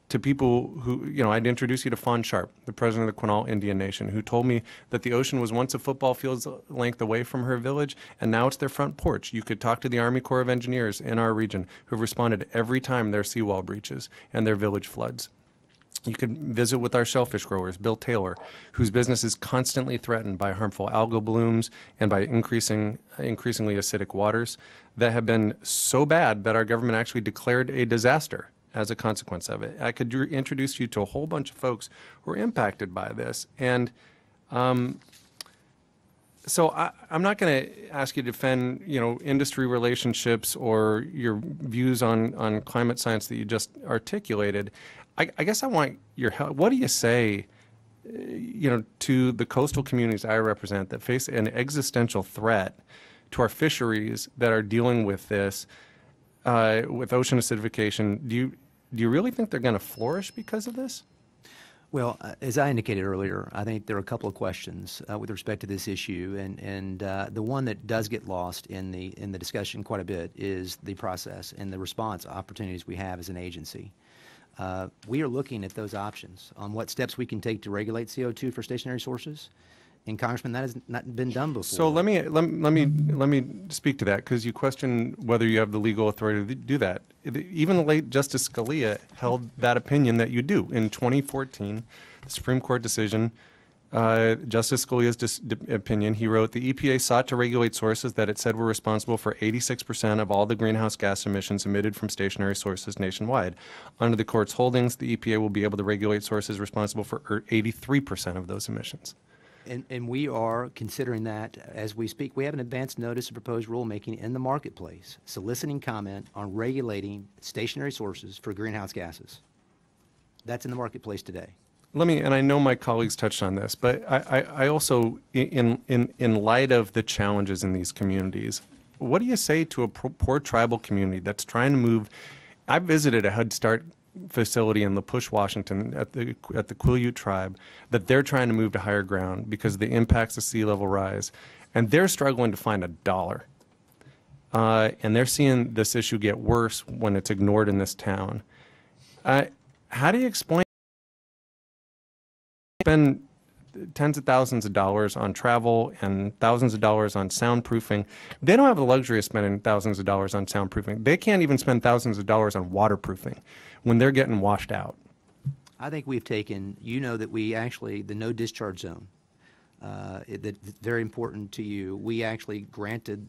to people who, I'd introduce you to Fawn Sharp, the president of the Quinault Indian Nation, who told me that the ocean was once a football field's length away from her village, and now it's their front porch. You could talk to the Army Corps of Engineers in our region who have responded every time their seawall breaches and their village floods. You could visit with our shellfish growers, Bill Taylor, whose business is constantly threatened by harmful algal blooms and by increasingly acidic waters that have been so bad that our government actually declared a disaster as a consequence of it. I could introduce you to a whole bunch of folks who are impacted by this. And so I'm not going to ask you to defend, industry relationships or your views on climate science that you just articulated. I guess I want your help. What do you say, to the coastal communities I represent that face an existential threat to our fisheries that are dealing with this, with ocean acidification? Do you really think they're going to flourish because of this? Well, as I indicated earlier, I think there are a couple of questions with respect to this issue, and the one that does get lost in the discussion quite a bit is the process and the response opportunities we have as an agency. We are looking at those options on what steps we can take to regulate CO2 for stationary sources. And Congressman, that has not been done before. So let me speak to that, because you question whether you have the legal authority to do that. Even the late Justice Scalia held that opinion that you do. In 2014, the Supreme Court decision, Justice Scalia's opinion, he wrote, the EPA sought to regulate sources that it said were responsible for 86% of all the greenhouse gas emissions emitted from stationary sources nationwide. Under the court's holdings, the EPA will be able to regulate sources responsible for 83% of those emissions. And we are considering that as we speak. We have an advance notice of proposed rulemaking in the marketplace, soliciting comment on regulating stationary sources for greenhouse gases. That's in the marketplace today. And I know my colleagues touched on this, but I also, in light of the challenges in these communities, what do you say to a poor tribal community that's trying to move? I visited a Head Start facility in La Push, Washington, at the Quileute tribe, that they're trying to move to higher ground because of the impacts of sea level rise, and they're struggling to find $1. And they're seeing this issue get worse when it's ignored in this town. How do you explain? Spend tens of thousands of dollars on travel and thousands of dollars on soundproofing. They don't have the luxury of spending thousands of dollars on soundproofing. They can't even spend thousands of dollars on waterproofing when they're getting washed out. I think we've taken, that we actually, the no discharge zone, that's very important to you. We actually granted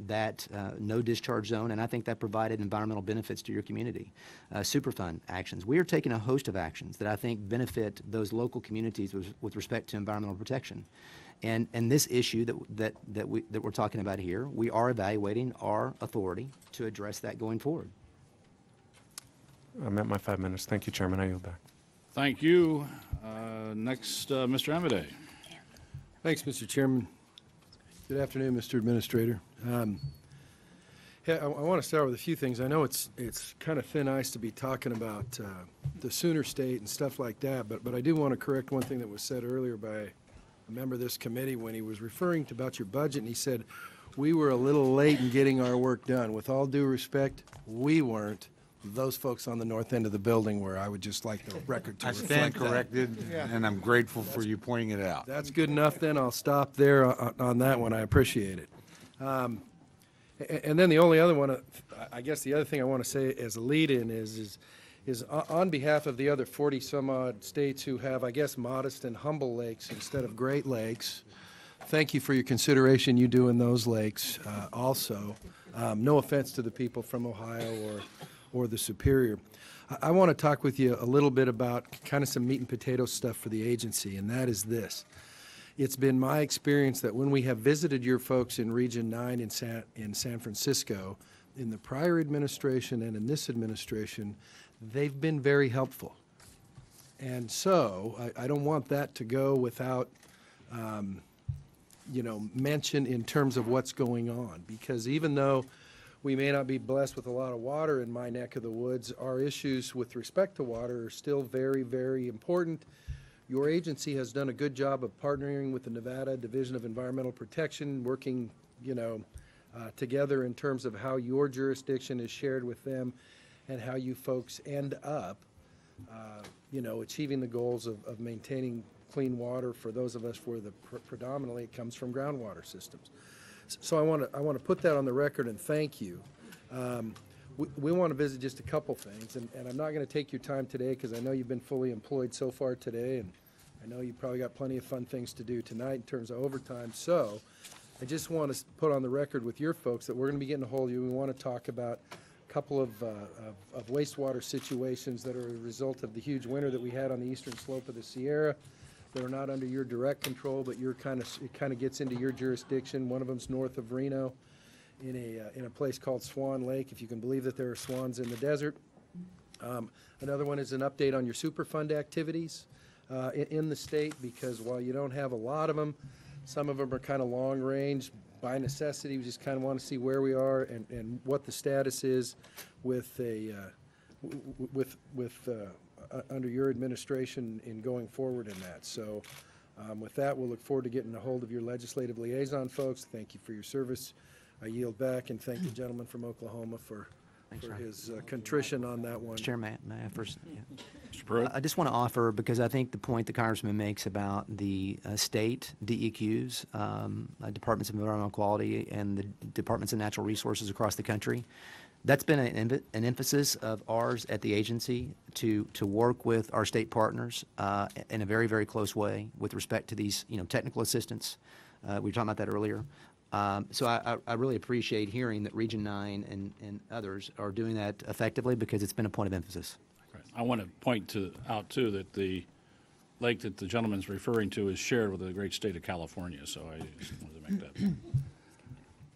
that no discharge zone, and I think that provided environmental benefits to your community. Superfund actions. We are taking a host of actions that I think benefit those local communities with respect to environmental protection. And this issue that we're talking about here, we are evaluating our authority to address that going forward. I'm at my 5 minutes. Thank you, Chairman. I yield back. Thank you. Next, Mr. Amodei. Thanks, Mr. Chairman. Good afternoon, Mr. Administrator. I want to start with a few things. I know it's kind of thin ice to be talking about the Sooner State and stuff like that, but I do want to correct one thing that was said earlier by a member of this committee when he was referring to about your budget, and he said, we were a little late in getting our work done. With all due respect, we weren't. Those folks on the north end of the building were. I would just like the record to reflect that. I stand corrected, and I'm grateful for you pointing it out. That's good enough, then. I'll stop there on that one. I appreciate it. And then the only other one, I guess the other thing I want to say as a lead-in is on behalf of the other 40-some-odd states who have, I guess, modest and humble lakes instead of Great Lakes, thank you for your consideration you do in those lakes also. No offense to the people from Ohio or the Superior. I want to talk with you a little bit about kind of some meat and potato stuff for the agency, and that is this. It's been my experience that when we have visited your folks in Region 9 in San Francisco, in the prior administration and in this administration, they've been very helpful. And so I don't want that to go without mention in terms of what's going on, because even though we may not be blessed with a lot of water in my neck of the woods, our issues with respect to water are still very, very important. Your agency has done a good job of partnering with the Nevada Division of Environmental Protection, working, together in terms of how your jurisdiction is shared with them and how you folks end up, achieving the goals of maintaining clean water for those of us where predominantly it comes from groundwater systems. So I want to put that on the record and thank you. We want to visit just a couple things, and I'm not going to take your time today because I know you've been fully employed so far today, and I know you've probably got plenty of fun things to do tonight in terms of overtime. So I just want to put on the record with your folks that we're going to be getting a hold of you. We want to talk about a couple of wastewater situations that are a result of the huge winter that we had on the eastern slope of the Sierra. That are not under your direct control, but it kind of gets into your jurisdiction. One of them's north of Reno, in a place called Swan Lake, if you can believe that there are swans in the desert. Another one is an update on your Superfund activities in the state, because while you don't have a lot of them, some of them are kind of long range. By necessity, we just kind of want to see where we are and what the status is with a under your administration in going forward in that. So with that, we'll look forward to getting a hold of your legislative liaison folks. Thank you for your service. I yield back and thank the gentleman from Oklahoma for his contrition on that one. Mr. Chair, may I first? Yeah. Mr. Pruitt? I just want to offer, because I think the point the Congressman makes about the state DEQs, Departments of Environmental Quality, and the Departments of Natural Resources across the country, that's been an emphasis of ours at the agency to work with our state partners in a very, very close way with respect to these, technical assistance. We were talking about that earlier. So I really appreciate hearing that Region 9 and others are doing that effectively, because it's been a point of emphasis. I want to point out, too, that the lake that the gentleman's referring to is shared with the great state of California, so I just wanted to make that.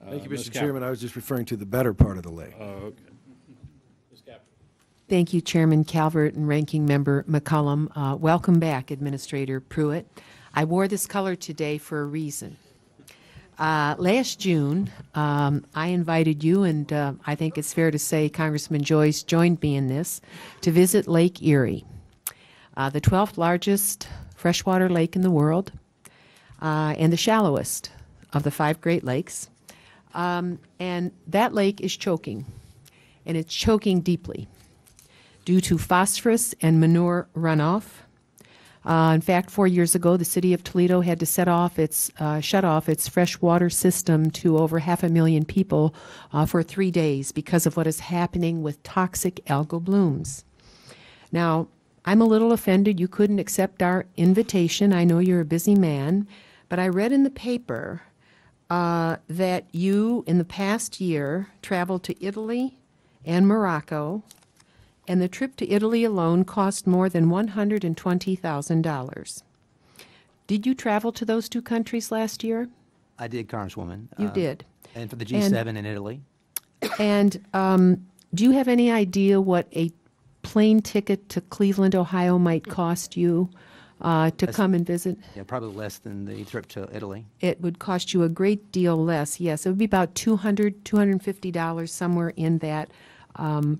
Thank you, Ms. Mr. Cap- Chairman. I was just referring to the better part of the lake. Okay. Ms. Captain. Thank you, Chairman Calvert and Ranking Member McCullum. Welcome back, Administrator Pruitt. I wore this color today for a reason. Last June, I invited you, and I think it's fair to say Congressman Joyce joined me in this, to visit Lake Erie, the 12th largest freshwater lake in the world, and the shallowest of the 5 Great Lakes. And that lake is choking, and it's choking deeply due to phosphorus and manure runoff. In fact, 4 years ago, the city of Toledo had to shut off its freshwater system to over 500,000 people for 3 days because of what is happening with toxic algal blooms. Now, I'm a little offended you couldn't accept our invitation. I know you're a busy man, but I read in the paper that you, in the past year, traveled to Italy and Morocco, and the trip to Italy alone cost more than $120,000. Did you travel to those 2 countries last year? I did, Congresswoman. You did. And for the G7 in Italy. And do you have any idea what a plane ticket to Cleveland, Ohio might cost you to come and visit? Yeah, probably less than the trip to Italy. It would cost you a great deal less, yes. It would be about $200, $250, somewhere in that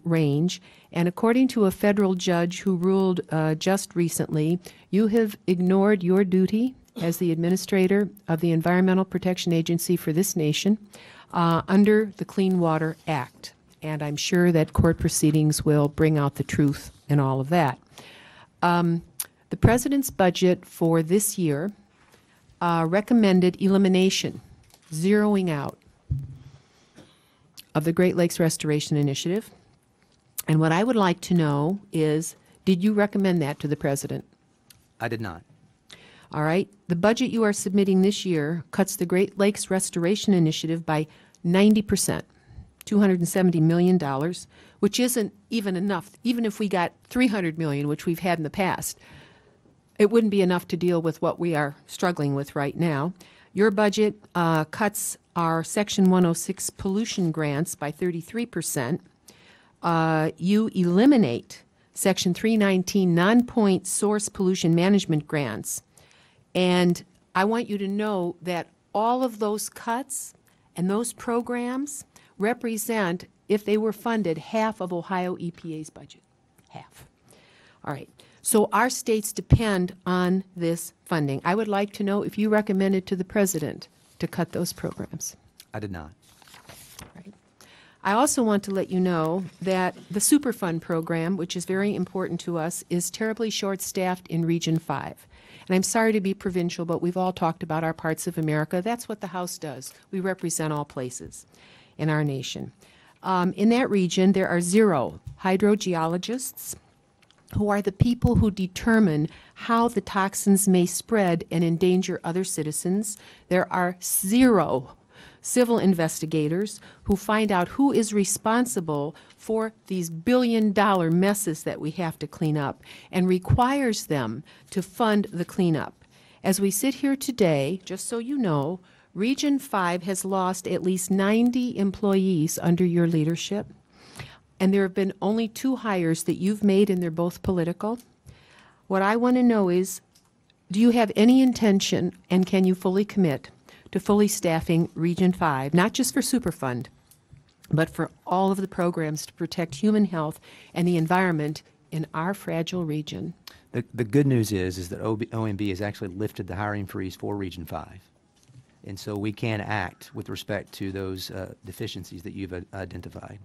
range. And according to a federal judge who ruled just recently, you have ignored your duty as the administrator of the Environmental Protection Agency for this nation under the Clean Water Act. And I'm sure that court proceedings will bring out the truth in all of that. The president's budget for this year recommended elimination, zeroing out of the Great Lakes Restoration Initiative. And what I would like to know is, did you recommend that to the president? I did not. All right. The budget you are submitting this year cuts the Great Lakes Restoration Initiative by 90%, $270 million, which isn't even enough. Even if we got $300 million, which we've had in the past, it wouldn't be enough to deal with what we are struggling with right now. Your budget cuts our Section 106 pollution grants by 33%. You eliminate Section 319 non-point source pollution management grants. And I want you to know that all of those cuts and those programs represent, if they were funded, half of Ohio EPA's budget. Half. All right. So our states depend on this funding. I would like to know if you recommended to the president to cut those programs. I did not. Right. I also want to let you know that the Superfund program, which is very important to us, is terribly short-staffed in Region 5. And I'm sorry to be provincial, but we've all talked about our parts of America. That's what the House does. We represent all places in our nation. In that region, there are 0 hydrogeologists, who are the people who determine how the toxins may spread and endanger other citizens. There are 0 civil investigators who find out who is responsible for these billion-dollar messes that we have to clean up, and requires them to fund the cleanup. As we sit here today, just so you know, Region 5 has lost at least 90 employees under your leadership. And there have been only 2 hires that you've made, and they're both political. What I want to know is, do you have any intention, and can you fully commit to fully staffing Region 5, not just for Superfund, but for all of the programs to protect human health and the environment in our fragile region. The good news is that OMB has actually lifted the hiring freeze for Region 5. And so we can act with respect to those deficiencies that you've identified.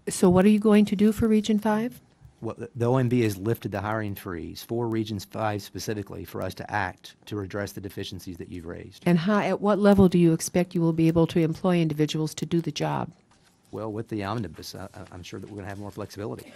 So what are you going to do for Region 5? Well, the OMB has lifted the hiring freeze for Regions 5 specifically for us to act to address the deficiencies that you've raised. And at what level do you expect you will be able to employ individuals to do the job? Well, with the omnibus, I'm sure that we're going to have more flexibility.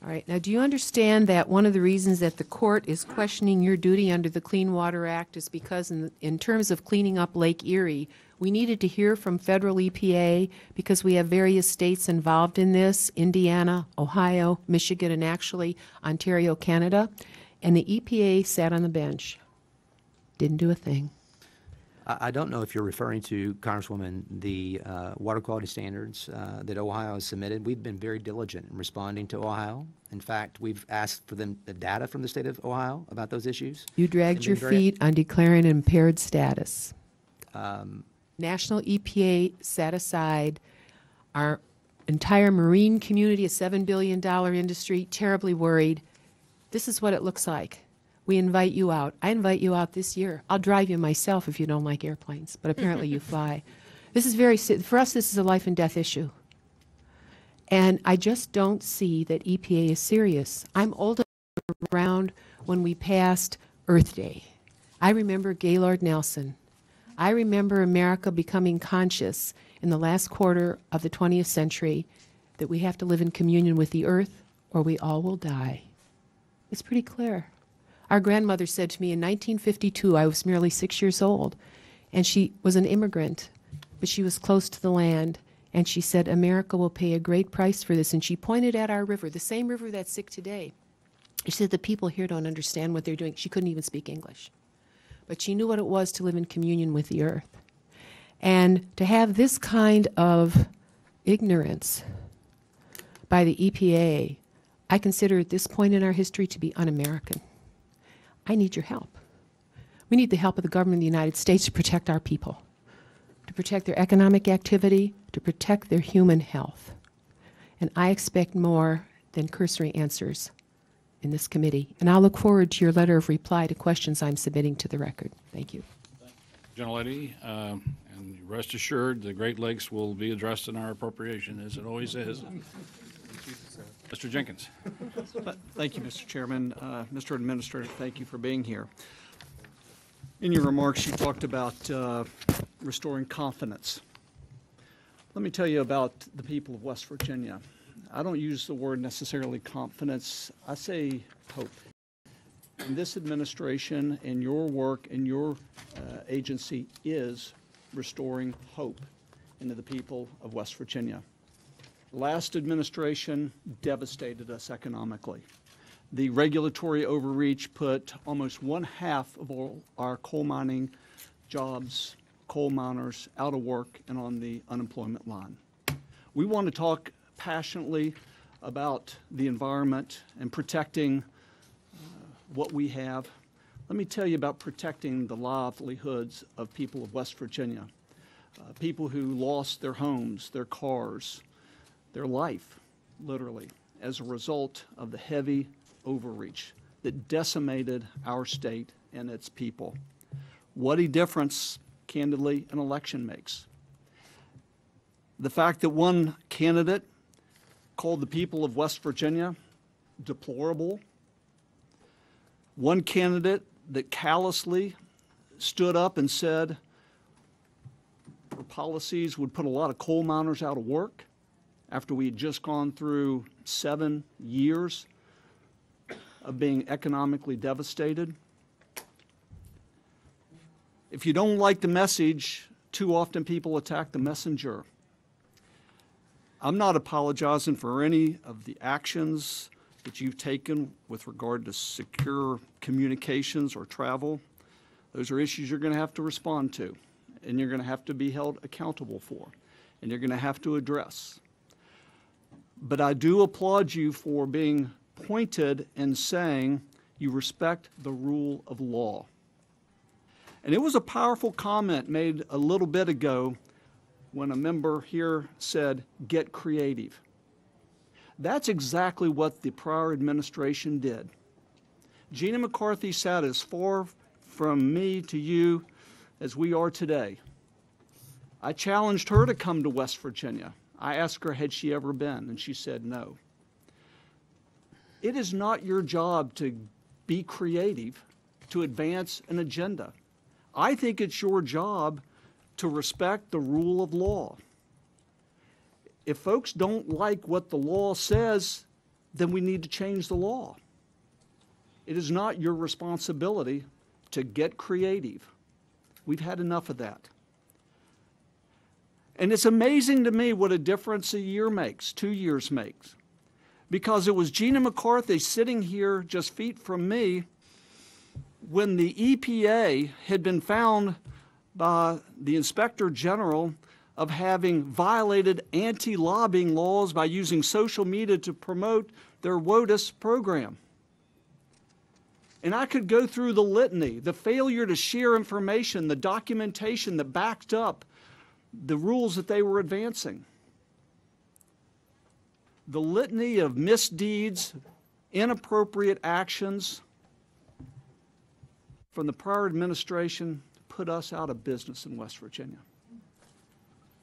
All right. Now, do you understand that one of the reasons that the court is questioning your duty under the Clean Water Act is because in terms of cleaning up Lake Erie, we needed to hear from federal EPA because we have various states involved in this, Indiana, Ohio, Michigan, and actually Ontario, Canada. And the EPA sat on the bench, didn't do a thing. I don't know if you're referring to, Congresswoman, the water quality standards that Ohio has submitted. We've been very diligent in responding to Ohio. In fact, we've asked for them the data from the state of Ohio about those issues. You dragged your feet on declaring impaired status. National EPA set aside our entire marine community, a $7 billion industry, terribly worried. This is what it looks like. We invite you out. I invite you out this year. I'll drive you myself if you don't like airplanes, but apparently you fly. This is for us, this is a life and death issue. And I just don't see that EPA is serious. I'm old enough around when we passed Earth Day. I remember Gaylord Nelson. I remember America becoming conscious in the last quarter of the 20th century that we have to live in communion with the earth or we all will die. It's pretty clear. Our grandmother said to me in 1952, I was merely 6 years old, and she was an immigrant, but she was close to the land, and she said, America will pay a great price for this. And she pointed at our river, the same river that's sick today. She said, the people here don't understand what they're doing. She couldn't even speak English. But she knew what it was to live in communion with the earth. And to have this kind of ignorance by the EPA, I consider at this point in our history to be un-American. I need your help. We need the help of the government of the United States to protect our people, to protect their economic activity, to protect their human health. And I expect more than cursory answers in this committee. And I'll look forward to your letter of reply to questions I'm submitting to the record. Thank you. Gentlelady, and rest assured the Great Lakes will be addressed in our appropriation, as it always is. Mr. Jenkins. Thank you, Mr. Chairman. Mr. Administrator, thank you for being here. In your remarks, you talked about restoring confidence. Let me tell you about the people of West Virginia. I don't use the word necessarily confidence. I say hope. And this administration and your work and your agency is restoring hope into the people of West Virginia. Last administration devastated us economically. The regulatory overreach put almost 1/2 of all our coal mining jobs, coal miners out of work and on the unemployment line. We want to talk passionately about the environment and protecting what we have. Let me tell you about protecting the livelihoods of people of West Virginia, people who lost their homes, their cars, their life, literally, as a result of the heavy overreach that decimated our state and its people. What a difference, candidly, an election makes. The fact that one candidate called the people of West Virginia deplorable, one candidate that callously stood up and said her policies would put a lot of coal miners out of work, after we had just gone through 7 years of being economically devastated. If you don't like the message, too often people attack the messenger. I'm not apologizing for any of the actions that you've taken with regard to secure communications or travel. Those are issues you're going to have to respond to, and you're going to have to be held accountable for, and you're going to have to address. But I do applaud you for being pointed and saying you respect the rule of law. And it was a powerful comment made a little bit ago when a member here said, get creative. That's exactly what the prior administration did. Gina McCarthy sat as far from me to you as we are today. I challenged her to come to West Virginia. I asked her, had she ever been, and she said no. It is not your job to be creative, to advance an agenda. I think it's your job to respect the rule of law. If folks don't like what the law says, then we need to change the law. It is not your responsibility to get creative. We've had enough of that. And it's amazing to me what a difference a year makes, 2 years makes. Because it was Gina McCarthy sitting here just feet from me when the EPA had been found by the Inspector General of having violated anti-lobbying laws by using social media to promote their WOTUS program. And I could go through the litany, the failure to share information, the documentation that backed up the rules that they were advancing. The litany of misdeeds, inappropriate actions from the prior administration put us out of business in West Virginia.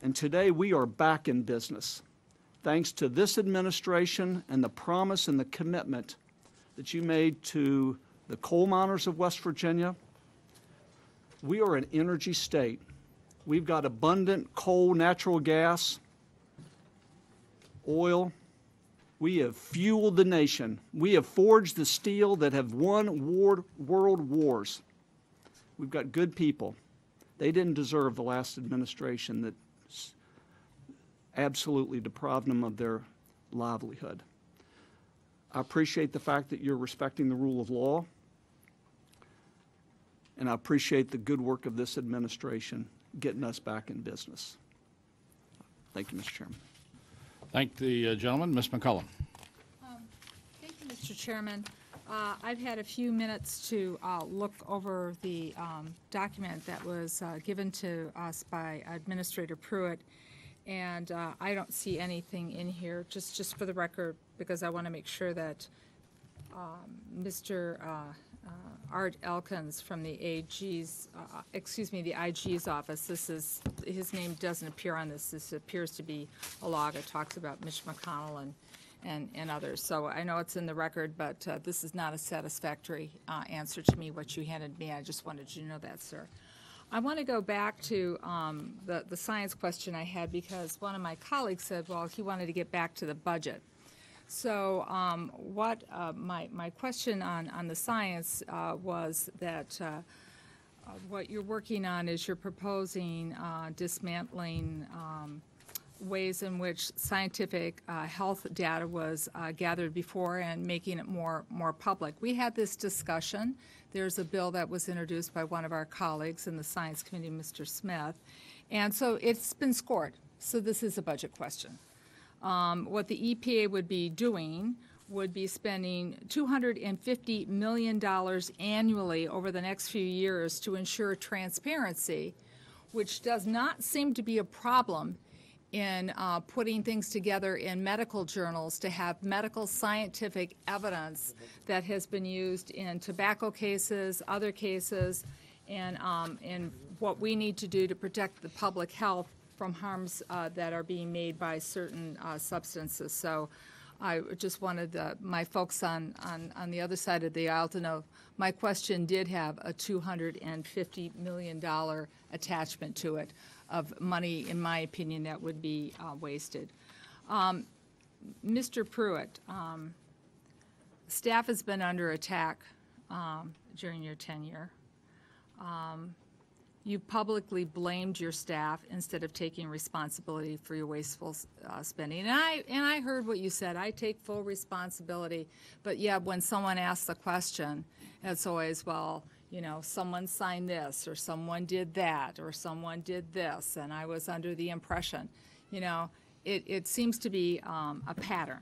And today we are back in business, thanks to this administration and the promise and the commitment that you made to the coal miners of West Virginia. We are an energy state. We've got abundant coal, natural gas, oil. We have fueled the nation. We have forged the steel that have won world wars. We've got good people. They didn't deserve the last administration that absolutely deprived them of their livelihood. I appreciate the fact that you're respecting the rule of law, and I appreciate the good work of this administration getting us back in business. Thank you, Mr. Chairman. Thank the gentleman. Ms. McCollum. Thank you, Mr. Chairman. I've had a few minutes to look over the document that was given to us by Administrator Pruitt, and I don't see anything in here, just for the record, because I want to make sure that Mr. Art Elkins from the AG's, the IG's office, his name doesn't appear on this. This appears to be a log that talks about Mitch McConnell and others. So I know it's in the record, but this is not a satisfactory answer to me, what you handed me. I just wanted you to know that, sir. I want to go back to the science question I had, because one of my colleagues said, well, he wanted to get back to the budget. So my question on the science was that what you're working on is you're proposing dismantling ways in which scientific health data was gathered before and making it more public. We had this discussion. There's a bill that was introduced by one of our colleagues in the Science Committee, Mr. Smith, and so it's been scored. So this is a budget question. What the EPA would be doing would be spending $250 million annually over the next few years to ensure transparency, which does not seem to be a problem in putting things together in medical journals to have medical scientific evidence that has been used in tobacco cases, other cases, and what we need to do to protect the public health from harms that are being made by certain substances. So I just wanted my folks on the other side of the aisle to know my question did have a $250 million attachment to it of money, in my opinion, that would be wasted. Mr. Pruitt, staff has been under attack during your tenure. You publicly blamed your staff instead of taking responsibility for your wasteful spending. And I heard what you said. I take full responsibility. But yeah, when someone asks the question, it's always, well, you know, someone signed this, or someone did that, or someone did this, and I was under the impression. You know, it seems to be a pattern.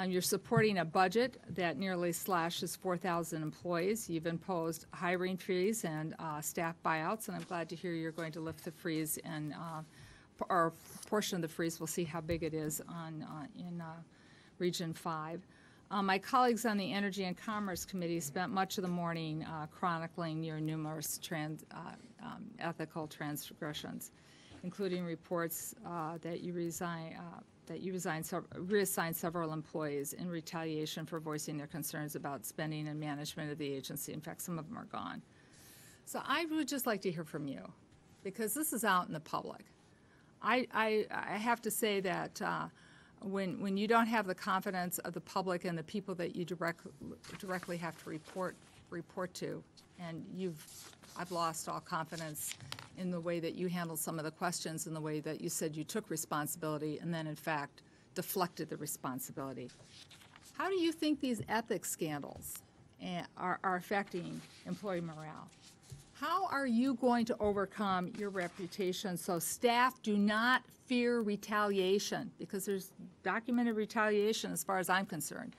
You're supporting a budget that nearly slashes 4,000 employees. You've imposed hiring freeze and staff buyouts, and I'm glad to hear you're going to lift the freeze and or portion of the freeze. We'll see how big it is in Region 5. My colleagues on the Energy and Commerce Committee spent much of the morning chronicling your numerous ethical transgressions, including reports that you reassigned several employees in retaliation for voicing their concerns about spending and management of the agency. In fact, some of them are gone. So I would just like to hear from you, because this is out in the public. I have to say that when you don't have the confidence of the public and the people that you directly have to report to, and I've lost all confidence in the way that you handled some of the questions and the way that you said you took responsibility and then, in fact, deflected the responsibility. How do you think these ethics scandals are affecting employee morale? How are you going to overcome your reputation so staff do not fear retaliation? Because there's documented retaliation as far as I'm concerned.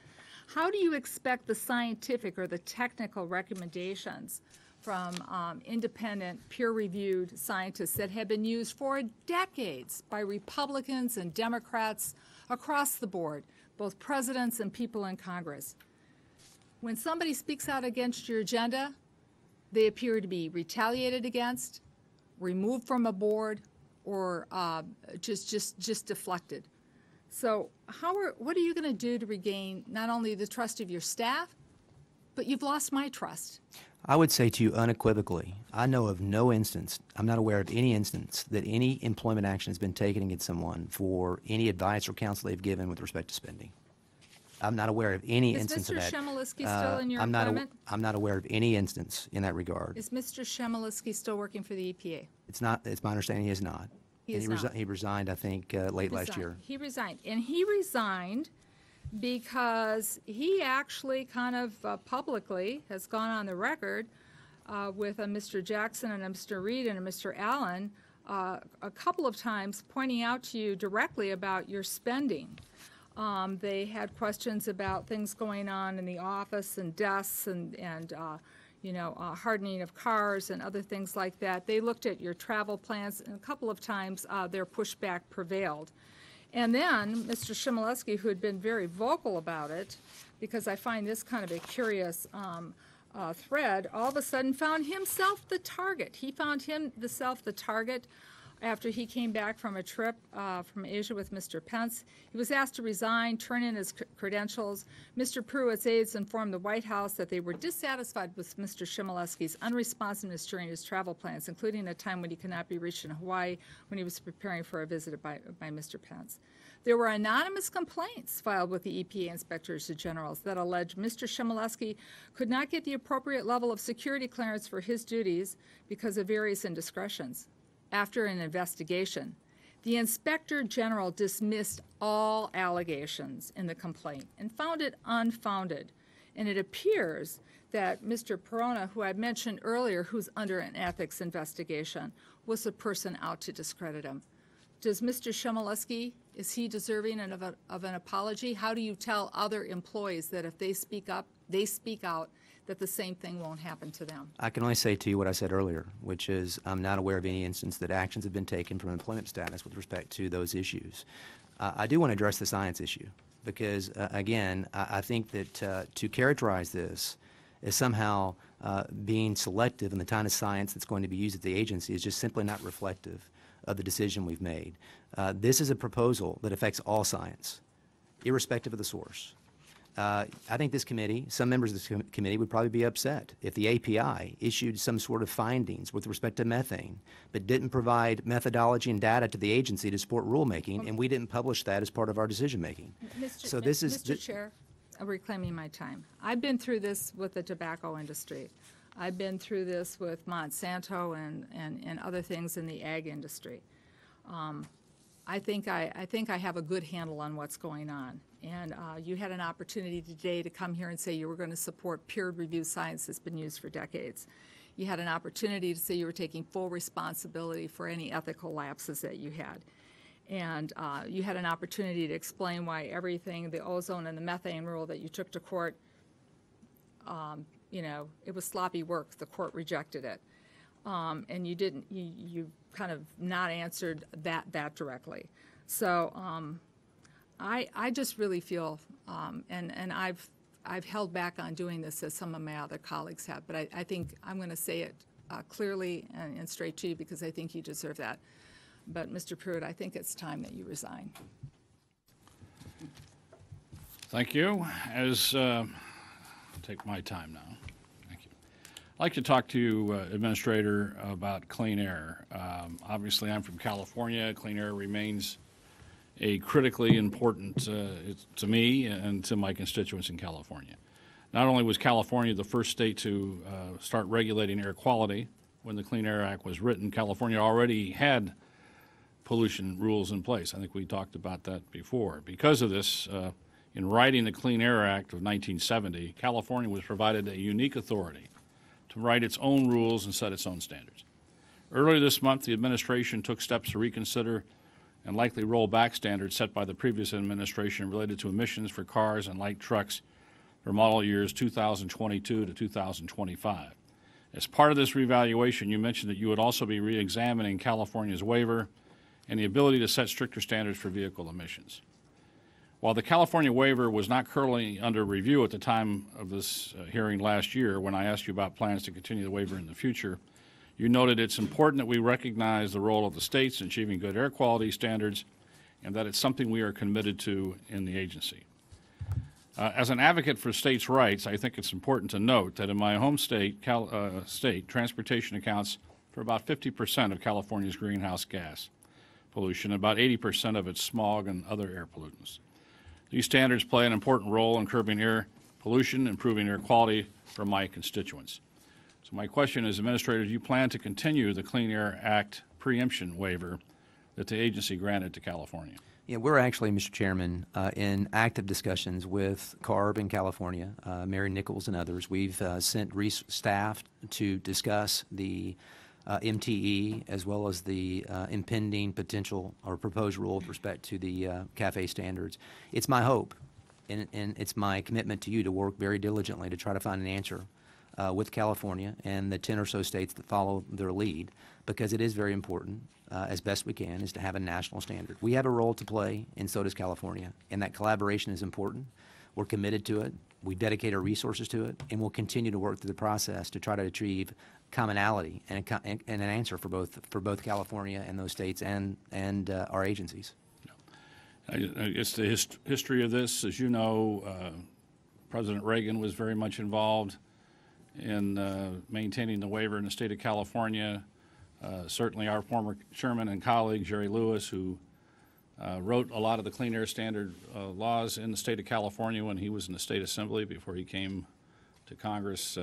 How do you expect the scientific or the technical recommendations from independent, peer-reviewed scientists that have been used for decades by Republicans and Democrats across the board, both presidents and people in Congress? When somebody speaks out against your agenda, they appear to be retaliated against, removed from a board, or just deflected. So what are you going to do to regain not only the trust of your staff, but you've lost my trust? I would say to you unequivocally, I know of no instance, I'm not aware of any instance that any employment action has been taken against someone for any advice or counsel they've given with respect to spending. I'm not aware of any instance of that. Is Mr. Shemilisky still in your employment? I'm not aware of any instance in that regard. Is Mr. Shemilisky still working for the EPA? It's my understanding he is not. He is not. He resigned, I think, late last year. He resigned. And he resigned because he actually kind of publicly has gone on the record with a Mr. Jackson and a Mr. Reed and a Mr. Allen a couple of times pointing out to you directly about your spending. They had questions about things going on in the office and desks and hardening of cars and other things like that. They looked at your travel plans, and a couple of times their pushback prevailed. And then Mr. Shemilisky, who had been very vocal about it, because I find this kind of a curious thread, all of a sudden found himself the target. He found himself the target after he came back from a trip from Asia with Mr. Pence. He was asked to resign, turn in his credentials. Mr. Pruitt's aides informed the White House that they were dissatisfied with Mr. Shemilisky's unresponsiveness during his travel plans, including a time when he could not be reached in Hawaii when he was preparing for a visit by Mr. Pence. There were anonymous complaints filed with the EPA inspectors generals that alleged Mr. Shemilisky could not get the appropriate level of security clearance for his duties because of various indiscretions. After an investigation, the Inspector General dismissed all allegations in the complaint and found it unfounded. And it appears that Mr. Perona, who I mentioned earlier, who's under an ethics investigation, was the person out to discredit him. Does Mr. Shemilisky, is he deserving of an apology? How do you tell other employees that if they speak up, they speak out, that the same thing won't happen to them? I can only say to you what I said earlier, which is I'm not aware of any instance that actions have been taken from employment status with respect to those issues. I do want to address the science issue because, again, I think that to characterize this as somehow being selective in the kind of science that's going to be used at the agency is just simply not reflective of the decision we've made. This is a proposal that affects all science, irrespective of the source. I think this committee, some members of this committee would probably be upset if the API issued some sort of findings with respect to methane, but didn't provide methodology and data to the agency to support rulemaking, and we didn't publish that as part of our decision-making. So this is... Mr. Chair, I'm reclaiming my time. I've been through this with the tobacco industry. I've been through this with Monsanto and other things in the ag industry. I think I have a good handle on what's going on. And you had an opportunity today to come here and say you were going to support peer-reviewed science that's been used for decades. You had an opportunity to say you were taking full responsibility for any ethical lapses that you had. And you had an opportunity to explain why everything, the ozone and the methane rule that you took to court, it was sloppy work. The court rejected it. And you didn't, you kind of not answered that directly. So I just really feel, and I've held back on doing this as some of my other colleagues have, but I think I'm going to say it clearly and straight to you because I think you deserve that. But Mr. Pruitt, I think it's time that you resign. Thank you. I'll take my time now. Thank you. I'd like to talk to you, Administrator, about clean air. Obviously, I'm from California. Clean air remains a critically important to me and to my constituents in California. Not only was California the first state to start regulating air quality when the Clean Air Act was written, California already had pollution rules in place. I think we talked about that before. Because of this, in writing the Clean Air Act of 1970, California was provided a unique authority to write its own rules and set its own standards. Earlier this month, the administration took steps to reconsider and likely roll back standards set by the previous administration related to emissions for cars and light trucks for model years 2022 to 2025. As part of this reevaluation, you mentioned that you would also be re-examining California's waiver and the ability to set stricter standards for vehicle emissions. While the California waiver was not currently under review at the time of this hearing last year, when I asked you about plans to continue the waiver in the future, you noted it's important that we recognize the role of the states in achieving good air quality standards and that it's something we are committed to in the agency. As an advocate for states' rights, I think it's important to note that in my home state, transportation accounts for about 50% of California's greenhouse gas pollution, about 80% of its smog and other air pollutants. These standards play an important role in curbing air pollution, improving air quality for my constituents. So my question is, Administrator, do you plan to continue the Clean Air Act preemption waiver that the agency granted to California? Yeah, we're actually, Mr. Chairman, in active discussions with CARB in California, Mary Nichols and others. We've sent staff to discuss the MTE as well as the impending potential or proposed rule with respect to the CAFE standards. It's my hope and it's my commitment to you to work very diligently to try to find an answer with California and the 10 or so states that follow their lead, because it is very important, as best we can, is to have a national standard. We have a role to play, and so does California, and that collaboration is important. We're committed to it. We dedicate our resources to it, and we'll continue to work through the process to try to achieve commonality and an answer for both California and those states and our agencies. It's the history of this. As you know, President Reagan was very much involved in maintaining the waiver in the state of California. Certainly our former chairman and colleague, Jerry Lewis, who wrote a lot of the Clean Air Standard laws in the state of California when he was in the state assembly before he came to Congress.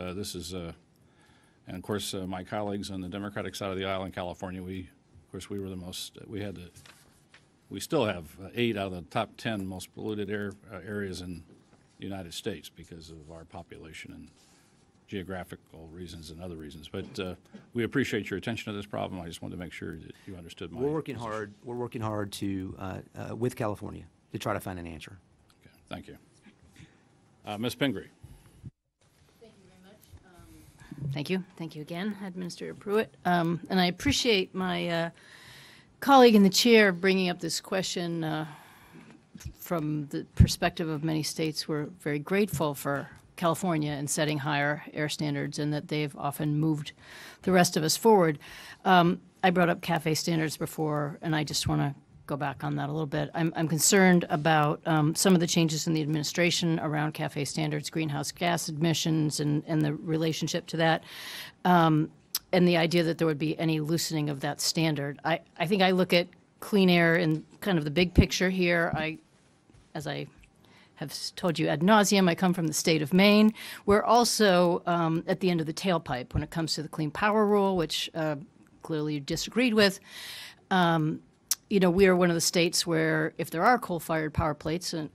And of course, my colleagues on the Democratic side of the aisle in California, we were the most, we still have 8 out of the top 10 most polluted areas in the United States because of our population and geographical reasons and other reasons. But we appreciate your attention to this problem. I just wanted to make sure that you understood my position. We're working hard to with California to try to find an answer. Okay, thank you. Ms. Pingree. Thank you very much. Thank you. Thank you again, Administrator Pruitt. And I appreciate my colleague in the chair bringing up this question from the perspective of many states. We're very grateful for California and setting higher air standards, and that they've often moved the rest of us forward. I brought up CAFE standards before, and I just want to go back on that a little bit. I'm concerned about some of the changes in the administration around CAFE standards, greenhouse gas emissions, and the relationship to that, and the idea that there would be any loosening of that standard. I think I look at clean air in kind of the big picture here. As I have told you ad nauseum, I come from the state of Maine. We're also at the end of the tailpipe when it comes to the Clean Power Rule, which clearly you disagreed with. You know, we are one of the states where if there are coal-fired power plants, and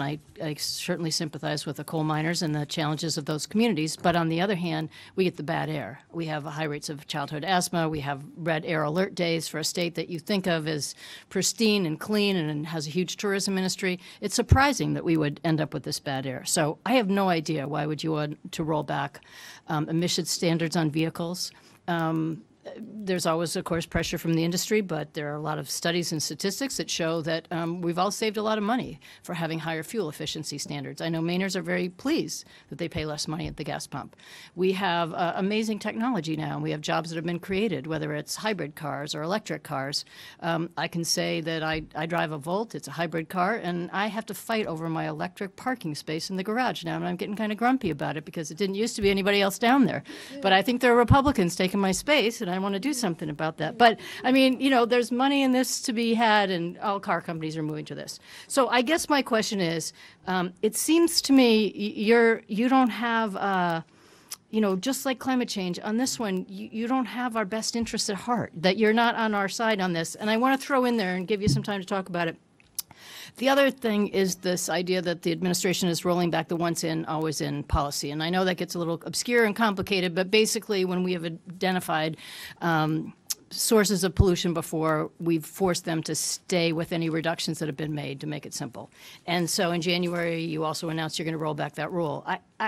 I certainly sympathize with the coal miners and the challenges of those communities, but on the other hand, we get the bad air. We have high rates of childhood asthma. We have red air alert days for a state that you think of as pristine and clean and has a huge tourism industry. It's surprising that we would end up with this bad air. So I have no idea why would you want to roll back emission standards on vehicles. there's always, of course, pressure from the industry, but there are a lot of studies and statistics that show that we've all saved a lot of money for having higher fuel efficiency standards. I know Mainers are very pleased that they pay less money at the gas pump. We have amazing technology now. We have jobs that have been created, whether it's hybrid cars or electric cars. I can say that I drive a Volt. It's a hybrid car, and I have to fight over my electric parking space in the garage now, and I'm getting kind of grumpy about it because it didn't used to be anybody else down there. But I think there are Republicans taking my space, and I want to do something about that. But, I mean, you know, there's money in this to be had, and all car companies are moving to this. So I guess my question is, it seems to me you don't have you know, just like climate change, on this one, you don't have our best interests at heart, that you're not on our side on this. And I want to throw in there and give you some time to talk about it. The other thing is this idea that the administration is rolling back the once in, always in policy. And I know that gets a little obscure and complicated, but basically when we have identified sources of pollution before, we've forced them to stay with any reductions that have been made, to make it simple. And so in January, you also announced you're going to roll back that rule.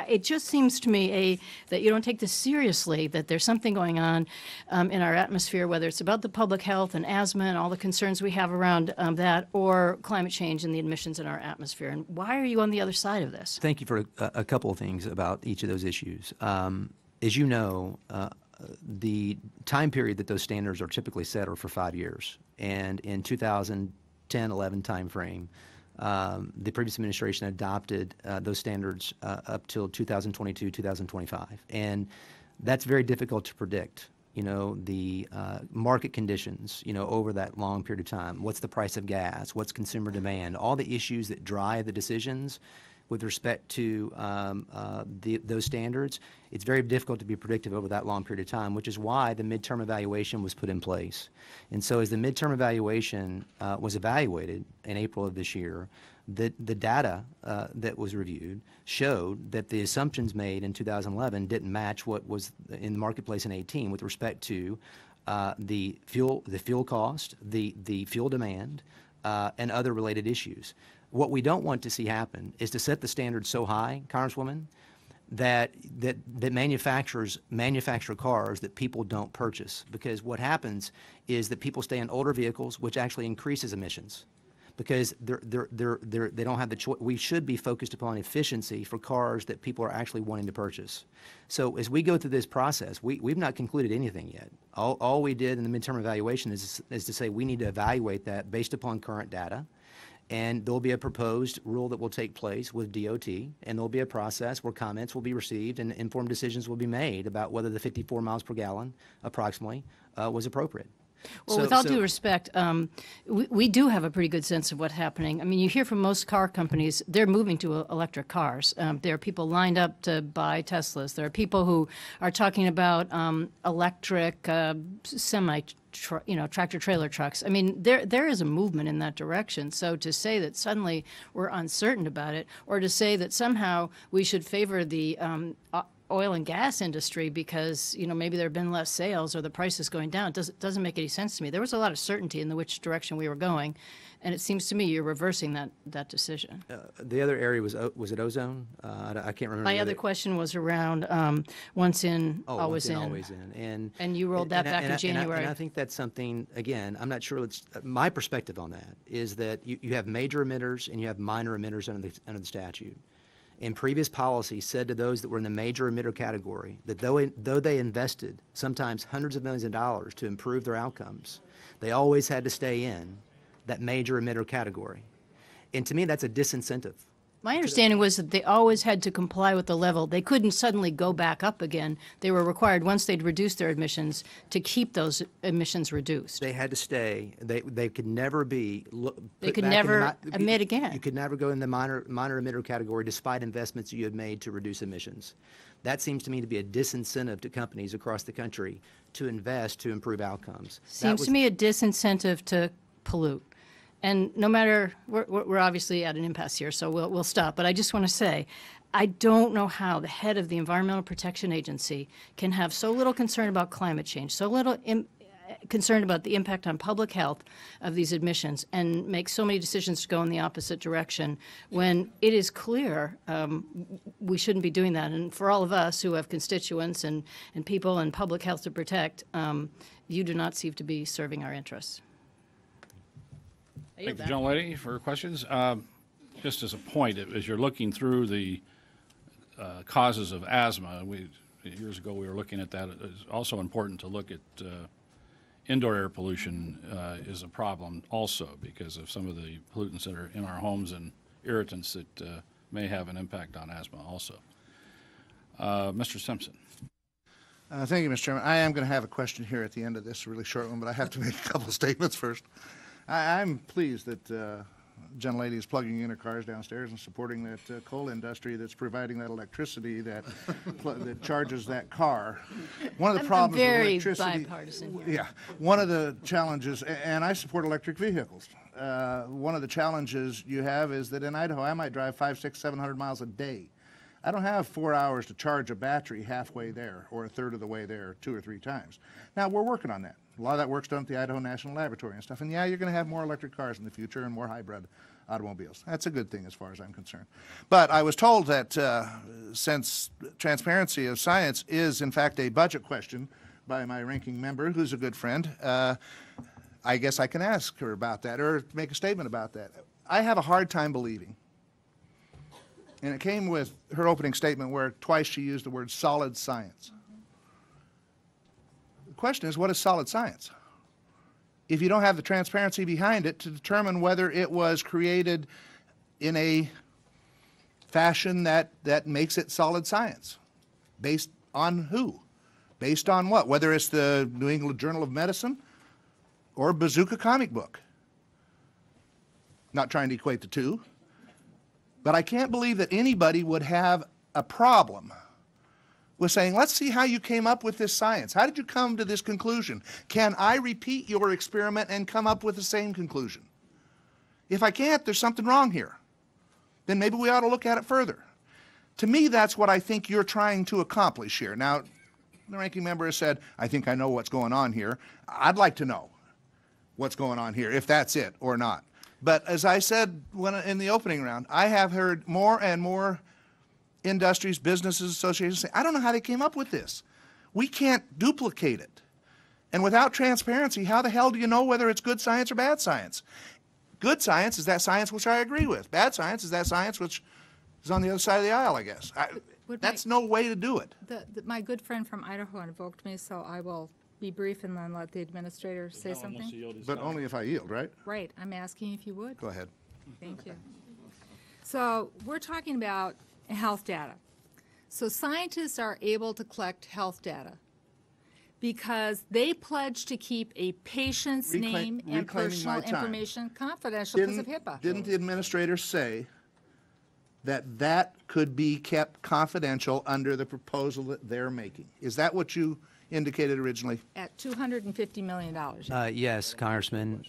It just seems to me, that you don't take this seriously, that there's something going on in our atmosphere, whether it's about the public health and asthma and all the concerns we have around that, or climate change and the emissions in our atmosphere. And why are you on the other side of this? Thank you for a couple of things about each of those issues. As you know, the time period that those standards are typically set are for 5 years. And in 2010-11 timeframe, the previous administration adopted those standards up till 2022, 2025. And that's very difficult to predict. You know, the market conditions, you know, over that long period of time. What's the price of gas? What's consumer demand? All the issues that drive the decisions with respect to those standards, it's very difficult to be predictive over that long period of time, which is why the midterm evaluation was put in place. And so as the midterm evaluation was evaluated in April of this year, the data that was reviewed showed that the assumptions made in 2011 didn't match what was in the marketplace in 18 with respect to the fuel cost, the fuel demand, and other related issues. What we don't want to see happen is to set the standard so high, Congresswoman, that manufacturers manufacture cars that people don't purchase. Because what happens is that people stay in older vehicles, which actually increases emissions. Because they don't have the choice. We should be focused upon efficiency for cars that people are actually wanting to purchase. So as we go through this process, we've not concluded anything yet. All we did in the midterm evaluation is to say we need to evaluate that based upon current data. And there'll be a proposed rule that will take place with DOT, and there'll be a process where comments will be received and informed decisions will be made about whether the 54 miles per gallon, approximately, was appropriate. Well, with all due respect, we do have a pretty good sense of what's happening. I mean, you hear from most car companies, they're moving to electric cars. There are people lined up to buy Teslas. There are people who are talking about electric tractor-trailer trucks. I mean, there is a movement in that direction. So to say that suddenly we're uncertain about it, or to say that somehow we should favor the oil and gas industry because, you know, maybe there have been less sales or the price is going down, doesn't make any sense to me. There was a lot of certainty in which direction we were going, and it seems to me you're reversing that decision. The other area was it ozone? I can't remember. My other question was around once in, always in. Always in. And you rolled that back in January. And I think that's something, again, I'm not sure, my perspective on that is that you have major emitters and you have minor emitters under the statute. And previous policy said to those that were in the major emitter category that though they invested sometimes hundreds of millions of dollars to improve their outcomes, they always had to stay in that major emitter category. And to me, that's a disincentive. My understanding was that they always had to comply with the level. They couldn't suddenly go back up again. They were required, once they'd reduced their emissions, to keep those emissions reduced. They had to stay. They could never be. They could never emit again. You could never go in the minor emitter category despite investments you had made to reduce emissions. That seems to me to be a disincentive to companies across the country to invest to improve outcomes. Seems to me a disincentive to pollute. And no matter, we're obviously at an impasse here, so we'll stop. But I just want to say, I don't know how the head of the Environmental Protection Agency can have so little concern about climate change, so little concerned about the impact on public health of these admissions and make so many decisions to go in the opposite direction when it is clear we shouldn't be doing that. And for all of us who have constituents and people and public health to protect, you do not seem to be serving our interests. Thank you, gentlelady, for questions. Just as a point, as you're looking through the causes of asthma, years ago we were looking at that. It's also important to look at indoor air pollution is a problem also because of some of the pollutants that are in our homes and irritants that may have an impact on asthma also. Mr. Simpson. Thank you, Mr. Chairman. I am going to have a question here at the end of this, a really short one, but I have to make a couple of statements first. I'm pleased that gentlelady is plugging in her cars downstairs and supporting that coal industry that's providing that electricity that that charges that car. One of the problems with electricity, very bipartisan here. yeah, one of the challenges, and I support electric vehicles. One of the challenges you have is that in Idaho, I might drive 500, 600, 700 miles a day. I don't have 4 hours to charge a battery halfway there or a third of the way there 2 or 3 times. Now, we're working on that. A lot of that work's done at the Idaho National Laboratory and stuff. And yeah, you're going to have more electric cars in the future and more hybrid automobiles. That's a good thing as far as I'm concerned. But I was told that since transparency of science is, in fact, a budget question by my ranking member, who's a good friend, I guess I can ask her about that or make a statement about that. I have a hard time believing, and it came with her opening statement where twice she used the word solid science. The question is, what is solid science? If you don't have the transparency behind it to determine whether it was created in a fashion that makes it solid science. Based on who? Based on what? Whether it's the New England Journal of Medicine or Bazooka comic book. Not trying to equate the two. But I can't believe that anybody would have a problem with saying, let's see how you came up with this science. How did you come to this conclusion? Can I repeat your experiment and come up with the same conclusion? If I can't, there's something wrong here. Then maybe we ought to look at it further. To me, that's what I think you're trying to accomplish here. Now, the ranking member has said, I think I know what's going on here. I'd like to know what's going on here, if that's it or not. But as I said in the opening round, I have heard more and more industries, businesses, associations say, I don't know how they came up with this. We can't duplicate it. And without transparency, how the hell do you know whether it's good science or bad science? Good science is that science which I agree with. Bad science is that science which is on the other side of the aisle, I guess. That's no way to do it. My good friend from Idaho invoked me, so I will be brief and then let the administrator say something. But only if I yield, right? Right. I'm asking if you would. Go ahead. Thank you. So we're talking about health data. So scientists are able to collect health data because they pledge to keep a patient's name and personal information confidential because of HIPAA. Didn't the administrator say that that could be kept confidential under the proposal that they're making? Is that what you indicated originally? At $250 million. Yes, Congressman,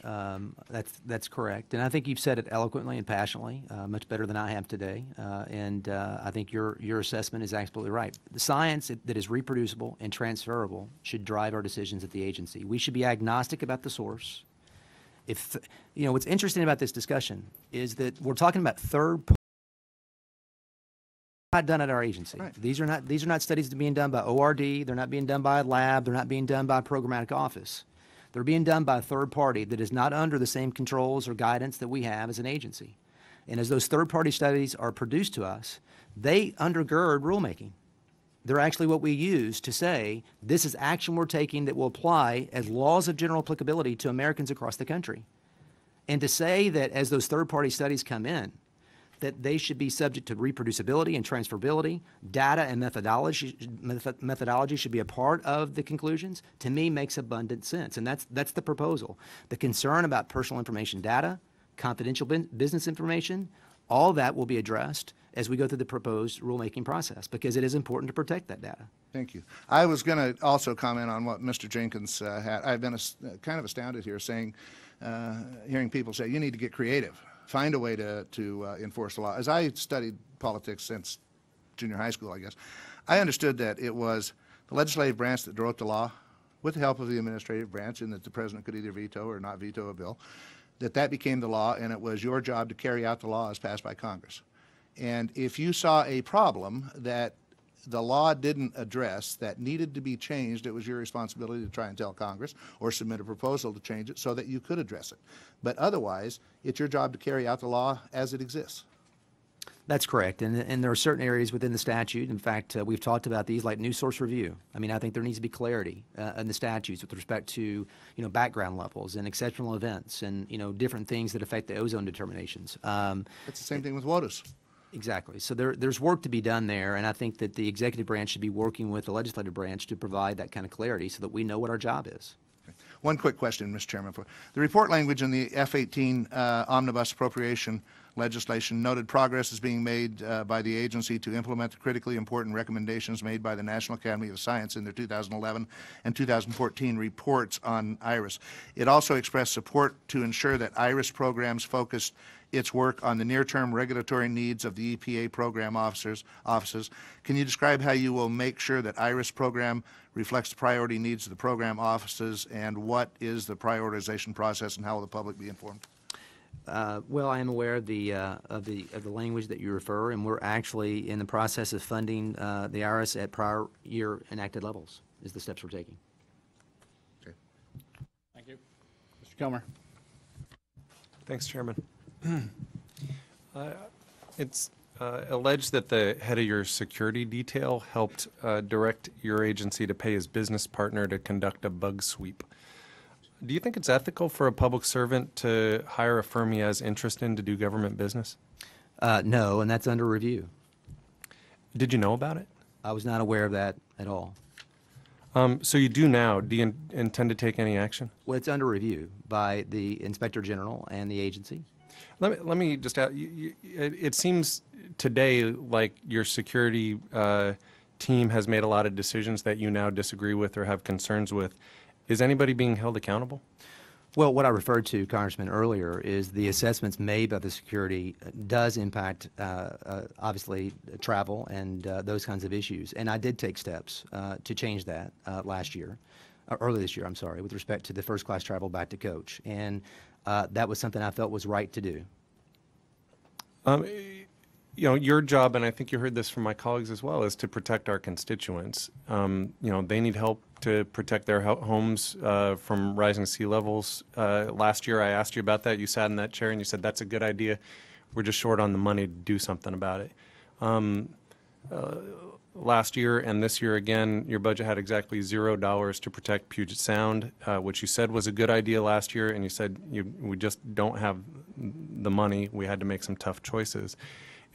that's correct. And I think you've said it eloquently and passionately, much better than I have today. And I think your assessment is absolutely right. The science that is reproducible and transferable should drive our decisions at the agency. We should be agnostic about the source. If you know what's interesting about this discussion is that we're talking about third party. Not done at our agency. Right. These are not studies that are being done by ORD. They're not being done by a lab. They're not being done by a programmatic office. They're being done by a third party that is not under the same controls or guidance that we have as an agency. And as those third party studies are produced to us, they undergird rulemaking. They're actually what we use to say this is action we're taking that will apply as laws of general applicability to Americans across the country. And to say that as those third party studies come in, that they should be subject to reproducibility and transferability. Data and methodology should be a part of the conclusions, to me makes abundant sense. And that's the proposal. The concern about personal information data, confidential business information, all that will be addressed as we go through the proposed rulemaking process because it is important to protect that data. Thank you. I was going to also comment on what Mr. Jenkins had. I've been kind of astounded here hearing people say, you need to get creative. Find a way to enforce the law. As I studied politics since junior high school, I guess, I understood that it was the legislative branch that wrote the law with the help of the administrative branch, and that the president could either veto or not veto a bill, that became the law, and it was your job to carry out the law as passed by Congress. And if you saw a problem that the law didn't address that needed to be changed, it was your responsibility to try and tell Congress or submit a proposal to change it so that you could address it. But otherwise, it's your job to carry out the law as it exists. That's correct, and there are certain areas within the statute. In fact, we've talked about these, like new source review. I mean, I think there needs to be clarity in the statutes with respect to, background levels and exceptional events and, different things that affect the ozone determinations. It's the same thing with WOTUS. Exactly. So there's work to be done there, and I think that the executive branch should be working with the legislative branch to provide that kind of clarity so that we know what our job is. One quick question, Mr. Chairman. The report language in the F-18 omnibus appropriation legislation noted progress is being made by the agency to implement the critically important recommendations made by the National Academy of Science in their 2011 and 2014 reports on IRIS. It also expressed support to ensure that IRIS programs focused its work on the near-term regulatory needs of the EPA program offices. Can you describe how you will make sure that IRIS program reflects the priority needs of the program offices, and what is the prioritization process, and how will the public be informed? Well, I am aware of the language that you refer, and we're actually in the process of funding the IRIS at prior year enacted levels. Is the steps we're taking. Okay. Thank you, Mr. Kilmer. Thanks, Chairman. It's alleged that the head of your security detail helped direct your agency to pay his business partner to conduct a bug sweep. Do you think it's ethical for a public servant to hire a firm he has interest in to do government business? No, and that's under review. Did you know about it? I was not aware of that at all. So you do now. Do you intend to take any action? Well, it's under review by the Inspector General and the agency. Let me just add, it seems today like your security team has made a lot of decisions that you now disagree with or have concerns with. Is anybody being held accountable? Well, what I referred to, Congressman, earlier is the assessments made by the security does impact, obviously, travel and those kinds of issues. And I did take steps to change that early this year, I'm sorry, with respect to the first class travel back to coach. And that was something I felt was right to do. Your job, and I think you heard this from my colleagues as well, is to protect our constituents. They need help to protect their homes from rising sea levels. Last year I asked you about that. You sat in that chair and you said, that's a good idea. We're just short on the money to do something about it. Last year and this year again, your budget had exactly $0 to protect Puget Sound, which you said was a good idea last year, and you said we just don't have the money. We had to make some tough choices.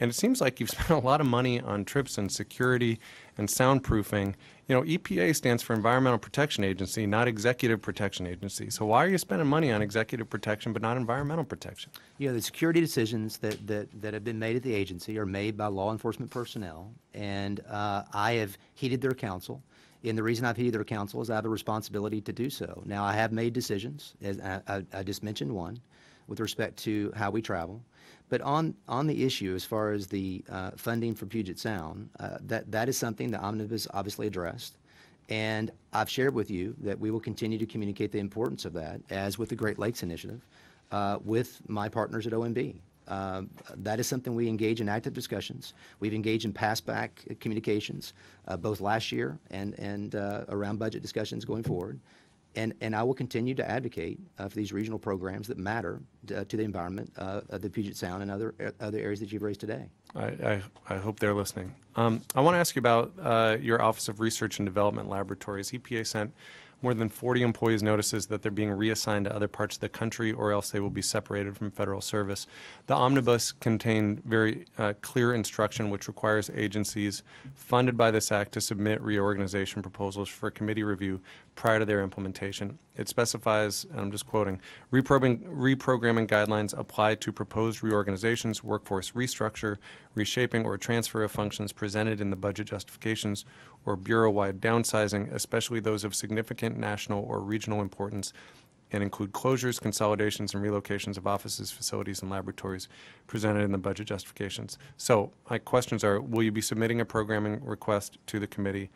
And it seems like you've spent a lot of money on trips and security and soundproofing. EPA stands for Environmental Protection Agency, not Executive Protection Agency. So why are you spending money on executive protection but not environmental protection? The security decisions that have been made at the agency are made by law enforcement personnel, and I have heeded their counsel. And the reason I've heeded their counsel is I have a responsibility to do so. Now, I have made decisions, as I just mentioned one, with respect to how we travel. But on the issue, as far as the funding for Puget Sound, that is something the omnibus obviously addressed. And I've shared with you that we will continue to communicate the importance of that, as with the Great Lakes Initiative, with my partners at OMB. That is something we engage in active discussions. We've engaged in pass-back communications, both last year and around budget discussions going forward. And I will continue to advocate for these regional programs that matter to the environment of the Puget Sound and other areas that you've raised today. I hope they're listening. I want to ask you about your Office of Research and Development Laboratories. EPA sent more than 40 employees notices that they're being reassigned to other parts of the country, or else they will be separated from federal service. The omnibus contained very clear instruction which requires agencies funded by this act to submit reorganization proposals for committee review prior to their implementation. It specifies, and I'm just quoting, reprogramming guidelines apply to proposed reorganizations, workforce restructure, reshaping, or transfer of functions presented in the budget justifications, or bureau-wide downsizing, especially those of significant national or regional importance, and include closures, consolidations, and relocations of offices, facilities, and laboratories presented in the budget justifications. So my questions are, will you be submitting a programming request to the committee?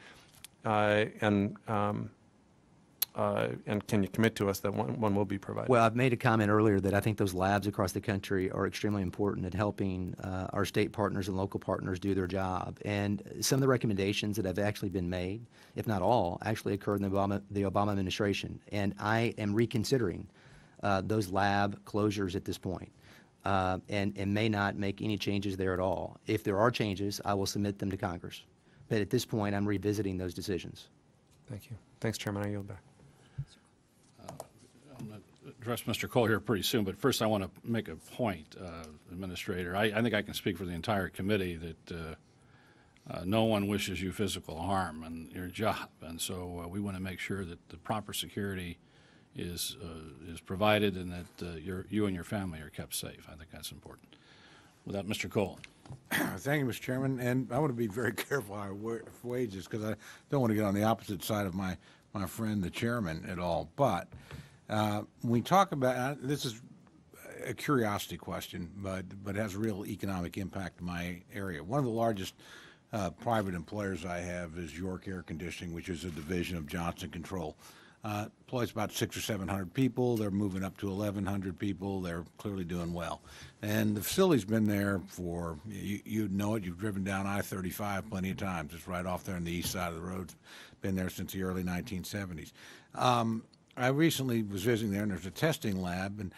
And can you commit to us that one will be provided? Well, I've made a comment earlier that I think those labs across the country are extremely important at helping our state partners and local partners do their job. And some of the recommendations that have actually been made, if not all, actually occurred in the Obama administration. And I am reconsidering those lab closures at this point, and may not make any changes there at all. If there are changes, I will submit them to Congress. But at this point, I'm revisiting those decisions. Thank you. Thanks, Chairman. I yield back. I'm going to address Mr. Cole here pretty soon, but first I want to make a point, Administrator. I think I can speak for the entire committee that no one wishes you physical harm in your job, and so we want to make sure that the proper security is provided and that you and your family are kept safe. I think that's important. With that, Mr. Cole. Thank you, Mr. Chairman, and I want to be very careful how I wage this because I don't want to get on the opposite side of my friend, the chairman, at all. But when we talk about this is a curiosity question, but has real economic impact in my area. One of the largest private employers I have is York Air Conditioning, which is a division of Johnson Control. Employs about 600 or 700 people. They're moving up to 1,100 people. They're clearly doing well. And the facility's been there for, you know it, you've driven down I-35 plenty of times. It's right off there on the east side of the road. It's been there since the early 1970s. I recently was visiting there, and there's a testing lab, and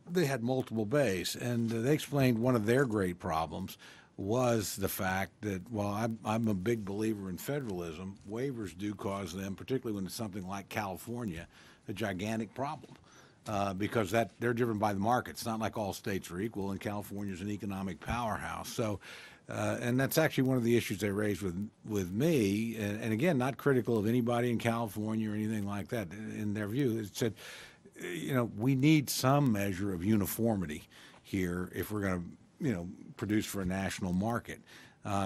they had multiple bays. And they explained one of their great problems was the fact that while I'm a big believer in federalism, waivers do cause them, particularly when it's something like California, a gigantic problem because they're driven by the market. It's not like all states are equal, and California is an economic powerhouse. So, and that's actually one of the issues they raised with me, and again, not critical of anybody in California or anything like that. In their view, it said, you know, we need some measure of uniformity here if we're going to, produce for a national market.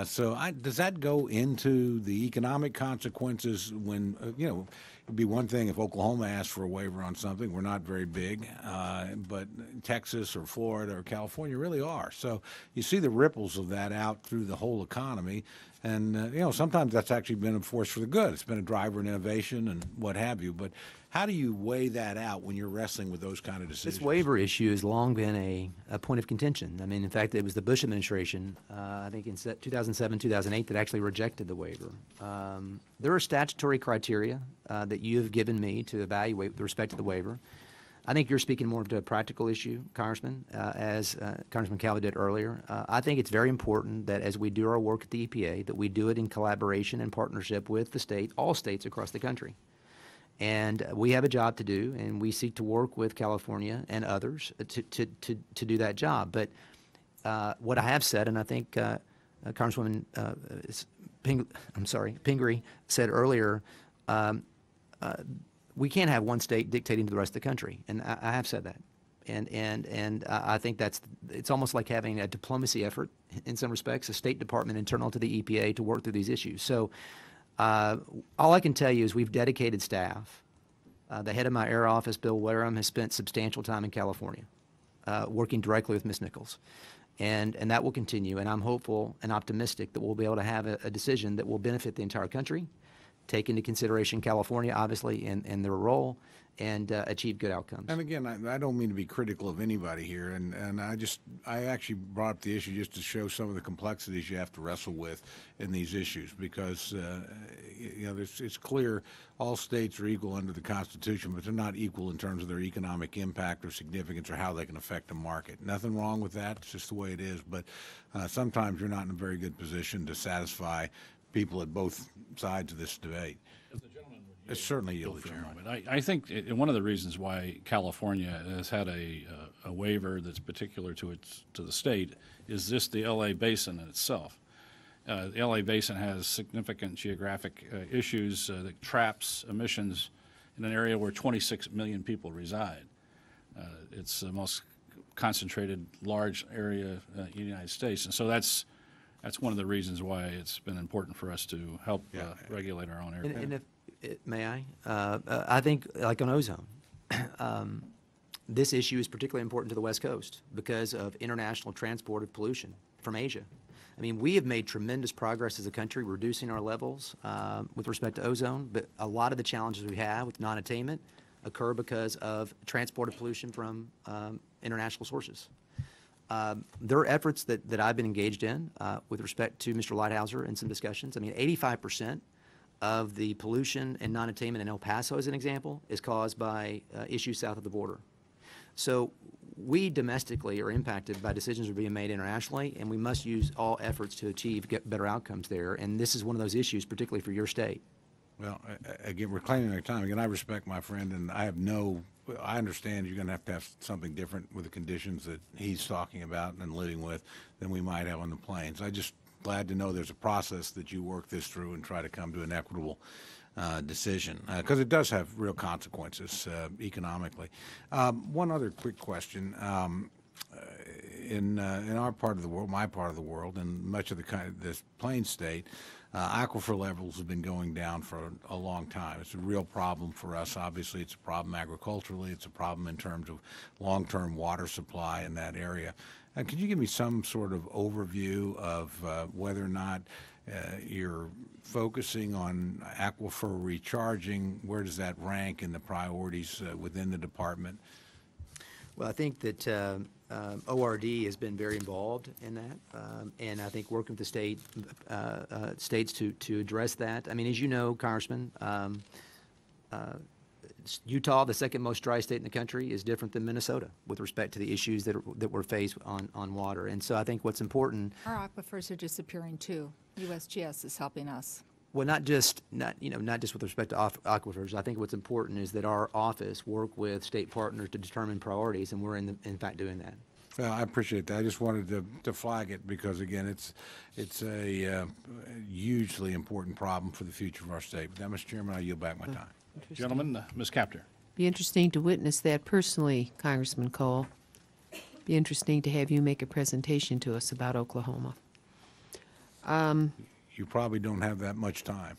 So does that go into the economic consequences when, it'd be one thing if Oklahoma asked for a waiver on something. We're not very big, but Texas or Florida or California really are. So you see the ripples of that out through the whole economy. And, sometimes that's actually been a force for the good. It's been a driver in innovation and what have you. But how do you weigh that out when you're wrestling with those kind of decisions? This waiver issue has long been a point of contention. I mean, in fact, it was the Bush administration, I think in 2007, 2008, that actually rejected the waiver. There are statutory criteria that you have given me to evaluate with respect to the waiver. I think you're speaking more to a practical issue, Congressman, as Congressman Calley did earlier. I think it's very important that as we do our work at the EPA, that we do it in collaboration and partnership with the state, all states across the country. And we have a job to do, and we seek to work with California and others to do that job. But what I have said, and I think Congresswoman Pingree said earlier, we can't have one state dictating to the rest of the country, and I have said that. And I think it's almost like having a diplomacy effort in some respects, a State Department internal to the EPA to work through these issues. So all I can tell you is we've dedicated staff. The head of my air office, Bill Wareham, has spent substantial time in California working directly with Ms. Nichols. And that will continue, and I'm hopeful and optimistic that we'll be able to have a decision that will benefit the entire country, take into consideration California, obviously, and their role, and achieve good outcomes. And again, I don't mean to be critical of anybody here, and I actually brought up the issue just to show some of the complexities you have to wrestle with in these issues, because it's clear all states are equal under the Constitution, but they're not equal in terms of their economic impact or significance or how they can affect the market. Nothing wrong with that; it's just the way it is. But sometimes you're not in a very good position to satisfy people at both sides of this debate. It's certainly yield, Chairman. I think one of the reasons why California has had a waiver that's particular to the state is just the LA Basin in itself. The LA Basin has significant geographic issues that traps emissions in an area where 26 million people reside. It's the most concentrated large area in the United States, and so that's one of the reasons why it's been important for us to help regulate our own area. And may I? I think, like on ozone, this issue is particularly important to the West Coast because of international transport of pollution from Asia. I mean, we have made tremendous progress as a country reducing our levels with respect to ozone, but a lot of the challenges we have with non-attainment occur because of transported pollution from international sources. There are efforts that I've been engaged in with respect to Mr. Lighthouser and some discussions. I mean, 85% of the pollution and non-attainment in El Paso, as an example, is caused by issues south of the border. So we domestically are impacted by decisions that are being made internationally, and we must use all efforts to achieve better outcomes there. And this is one of those issues, particularly for your state. Well, again, we're claiming our time. Again, I respect my friend, and I understand you're going to have something different with the conditions that he's talking about and living with than we might have on the plains. I just glad to know there's a process that you work this through and try to come to an equitable decision, because it does have real consequences economically. One other quick question. In our part of the world, my part of the world, and much of this plains state, aquifer levels have been going down for a long time. It's a real problem for us. Obviously, it's a problem agriculturally. It's a problem in terms of long-term water supply in that area. Could you give me some sort of overview of whether or not you're focusing on aquifer recharging? Where does that rank in the priorities within the department? Well, I think that ORD has been very involved in that, and I think working with the states to address that. I mean, as you know, Congressman, Utah, the second most dry state in the country, is different than Minnesota with respect to the issues that we're faced on water. And so I think what's important. Our aquifers are disappearing too. USGS is helping us. Well, not just with respect to aquifers. I think what's important is that our office work with state partners to determine priorities, and we're in fact doing that. Well, I appreciate that. I just wanted to flag it because, again, it's a hugely important problem for the future of our state. With that, Mr. Chairman, I yield back my time. Gentlemen, Ms. Kaptur. Be interesting to witness that personally, Congressman Cole. Be interesting to have you make a presentation to us about Oklahoma. You probably don't have that much time.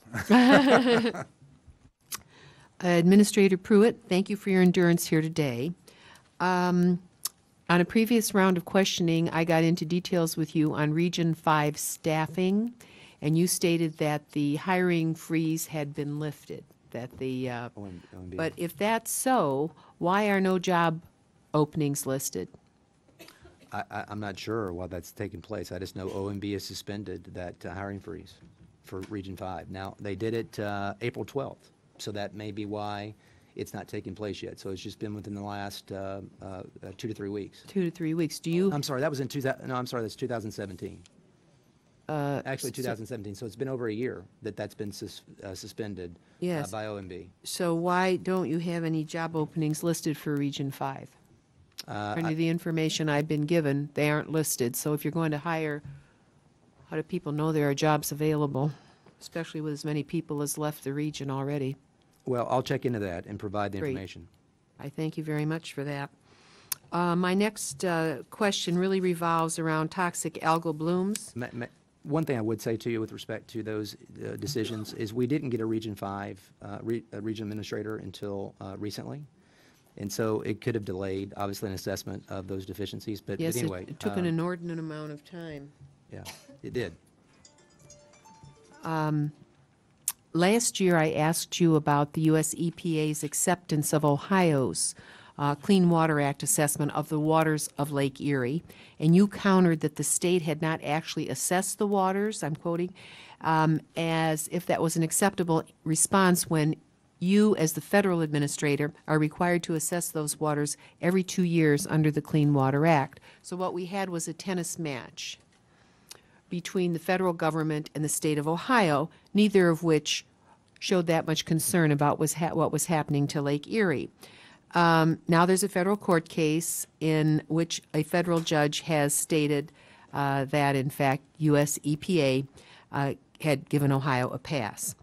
Administrator Pruitt, thank you for your endurance here today. On a previous round of questioning, I got into details with you on Region 5 staffing, and you stated that the hiring freeze had been lifted. But if that's so, why are no job openings listed? I'm not sure why that's taking place. I just know OMB has suspended that hiring freeze for Region 5. Now, they did it April 12th, so that may be why it's not taking place yet. So it's just been within the last 2 to 3 weeks. 2 to 3 weeks. Do you? I'm sorry, that was in 2000. No, I'm sorry, that's 2017. Actually, 2017. So it's been over a year that's been suspended Yes. by OMB. So why don't you have any job openings listed for Region 5? According to the information I've been given, they aren't listed. So if you're going to hire, how do people know there are jobs available, especially with as many people as left the region already? Well, I'll check into that and provide the Great. information. I thank you very much for that. My next question really revolves around toxic algal blooms. One thing I would say to you with respect to those decisions is we didn't get a Region 5 region administrator until recently. And so it could have delayed, obviously, an assessment of those deficiencies. But Yes, anyway. it took an inordinate amount of time. Yeah, it did. Last year, I asked you about the U.S. EPA's acceptance of Ohio's Clean Water Act assessment of the waters of Lake Erie, and you countered that the state had not actually assessed the waters, I'm quoting, as if that was an acceptable response when you, as the federal administrator, are required to assess those waters every 2 years under the Clean Water Act. So what we had was a tennis match between the federal government and the state of Ohio, neither of which showed that much concern about what was happening to Lake Erie. Now there's a federal court case in which a federal judge has stated that, in fact, U.S. EPA had given Ohio a pass.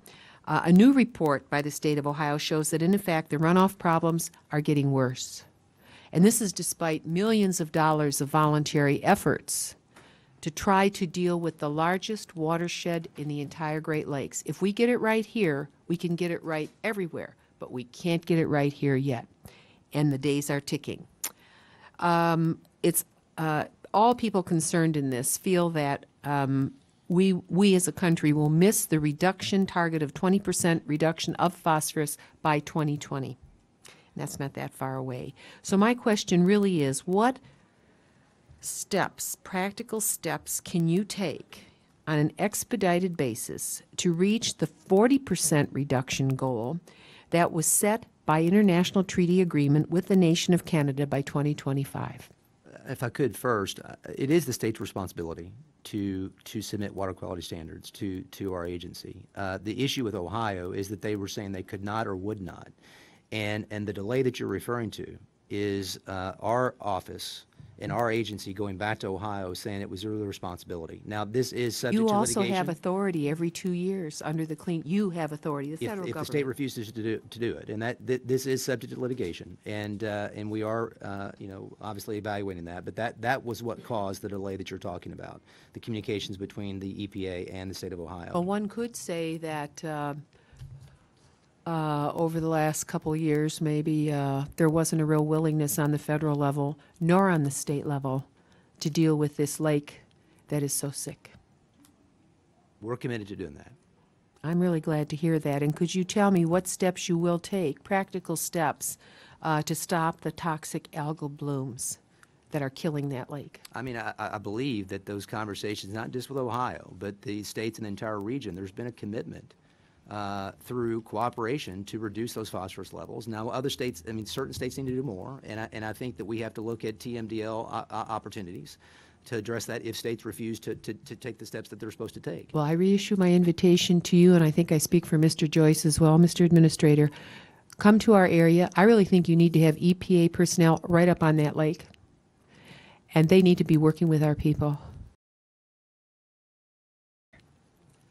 A new report by the state of Ohio shows that, in fact, the runoff problems are getting worse. And this is despite millions of dollars of voluntary efforts to try to deal with the largest watershed in the entire Great Lakes. If we get it right here, we can get it right everywhere, but we can't get it right here yet. And the days are ticking. All people concerned in this feel that we as a country will miss the reduction target of 20% reduction of phosphorus by 2020. And that's not that far away. So my question really is, what steps, practical steps, can you take on an expedited basis to reach the 40% reduction goal that was set by international treaty agreement with the nation of Canada by 2025? If I could first, it is the state's responsibility to submit water quality standards to our agency. The issue with Ohio is that they were saying they could not or would not. And the delay that you're referring to is our office and our agency going back to Ohio saying it was their responsibility. Now, this is subject You to also litigation. have authority every 2 years under the clean. You have authority, the federal If government. the state refuses to do it, and this is subject to litigation, and we are obviously evaluating that. But that was what caused the delay that you're talking about, the communications between the EPA and the state of Ohio. Well, one could say that over the last couple of years, maybe there wasn't a real willingness on the federal level nor on the state level to deal with this lake that is so sick. We're committed to doing that. I'm really glad to hear that. And could you tell me what steps you will take, practical steps, to stop the toxic algal blooms that are killing that lake? I mean, I believe that those conversations, not just with Ohio, but the states and the entire region, there's been a commitment through cooperation to reduce those phosphorus levels. Now, other states, I mean, certain states need to do more, and I think that we have to look at TMDL opportunities to address that if states refuse to take the steps that they're supposed to take. Well, I reissue my invitation to you, and I think I speak for Mr. Joyce as well, Mr. Administrator. Come to our area. I really think you need to have EPA personnel right up on that lake, and they need to be working with our people.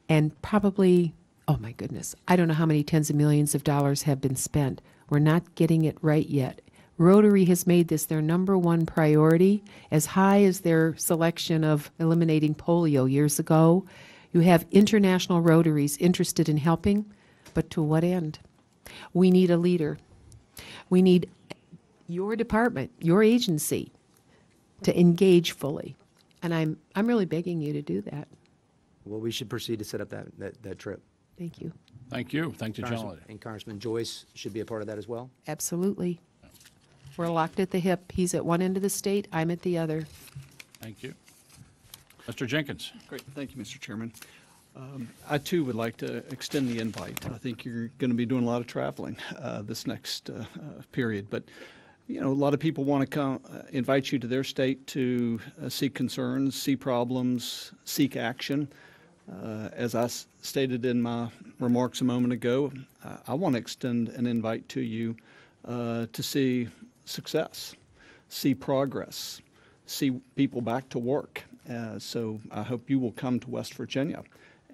And probably, oh my goodness, I don't know how many tens of millions of dollars have been spent. We're not getting it right yet. Rotary has made this their #1 priority, as high as their selection of eliminating polio years ago. You have international Rotaries interested in helping, but to what end? We need a leader. We need your department, your agency, to engage fully. And I'm really begging you to do that. Well, we should proceed to set up that trip. Thank you. Thank you. Thank the gentleman. And Congressman Joyce should be a part of that as well. Absolutely. We're locked at the hip. He's at one end of the state, I'm at the other. Thank you. Mr. Jenkins. Great. Thank you, Mr. Chairman. I, too, would like to extend the invite. I think you're going to be doing a lot of traveling this next period. But, you know, a lot of people want to come invite you to their state to see concerns, see problems, seek action. As I stated in my remarks a moment ago, I want to extend an invite to you to see success, see progress, see people back to work. So I hope you will come to West Virginia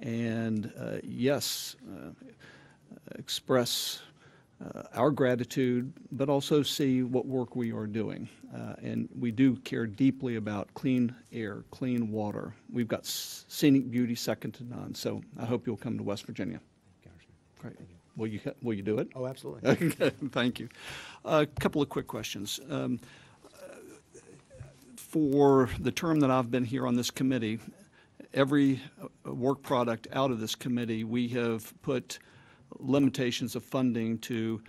and, yes, express our gratitude, but also see what work we are doing. And we do care deeply about clean air, clean water. We've got scenic beauty second to none. So I hope you'll come to West Virginia. Great. Will you do it? Oh, absolutely. Okay, thank you. A couple of quick questions. For the term that I've been here on this committee, every work product out of this committee, we have put limitations of funding to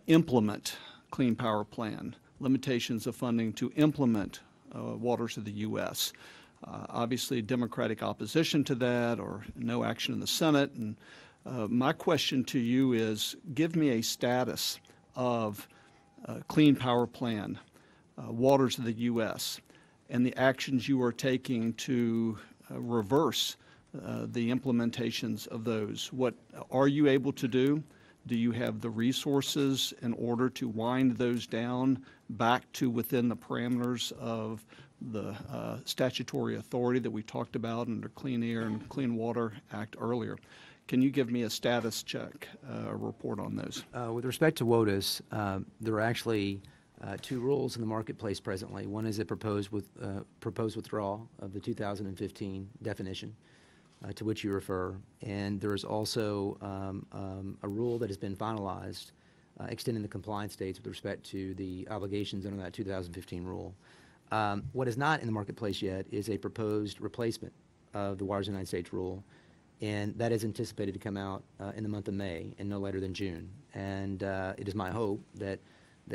implement Clean Power Plan, limitations of funding to implement Waters of the U.S. Obviously, Democratic opposition to that or no action in the Senate. And my question to you is, give me a status of Clean Power Plan, Waters of the U.S., and the actions you are taking to reverse the implementations of those. What are you able to do? Do you have the resources in order to wind those down back to within the parameters of the statutory authority that we talked about under Clean Air and Clean Water Act earlier? Can you give me a status check, a report on those? With respect to WOTUS, there are actually two rules in the marketplace presently. One is a proposed withdrawal of the 2015 definition, to which you refer, and there is also a rule that has been finalized extending the compliance dates with respect to the obligations under that 2015 rule. What is not in the marketplace yet is a proposed replacement of the Waters of the United States rule, and that is anticipated to come out in the month of May and no later than June. And it is my hope that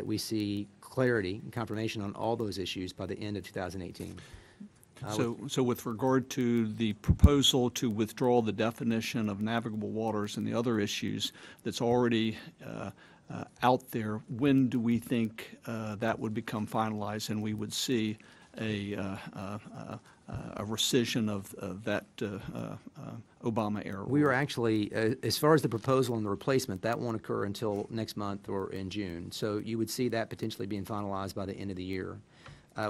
we see clarity and confirmation on all those issues by the end of 2018. So with regard to the proposal to withdraw the definition of navigable waters and the other issues that's already out there, when do we think that would become finalized and we would see a rescission of that Obama era rule? We are actually, as far as the proposal and the replacement, that won't occur until next month or in June. So you would see that potentially being finalized by the end of the year.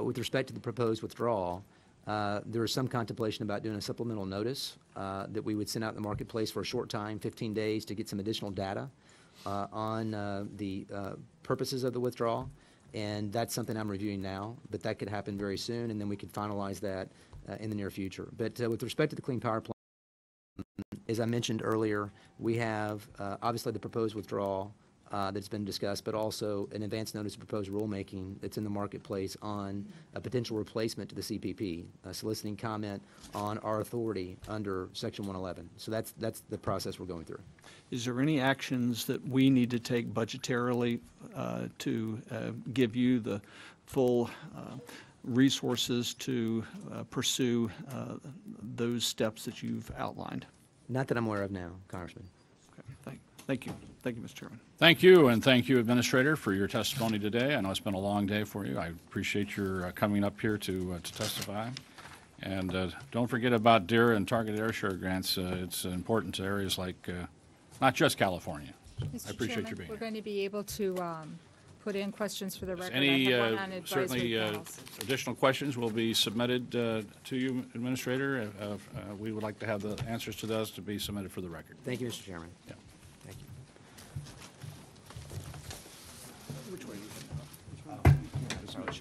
With respect to the proposed withdrawal, there is some contemplation about doing a supplemental notice that we would send out in the marketplace for a short time, 15 days, to get some additional data on the purposes of the withdrawal. And that's something I'm reviewing now, but that could happen very soon, and then we could finalize that in the near future. But with respect to the Clean Power Plan, as I mentioned earlier, we have obviously the proposed withdrawal that's been discussed, but also an advance notice of proposed rulemaking that's in the marketplace on a potential replacement to the CPP, soliciting comment on our authority under Section 111. So that's the process we're going through. Is there any actions that we need to take budgetarily to give you the full resources to pursue those steps that you've outlined? Not that I'm aware of now, Congressman. Okay. Thank you. Thank you, Mr. Chairman. Thank you, and thank you, Administrator, for your testimony today. I know it's been a long day for you. I appreciate your coming up here to testify. And don't forget about DERA and targeted air share grants. It's important to areas like not just California. I appreciate you being We're here. going to be able to put in questions for the record. Any I have one on advisory certainly panels. additional questions will be submitted to you, Administrator. We would like to have the answers to those to be submitted for the record. Thank you, Mr. Chairman. Yeah. Thank you.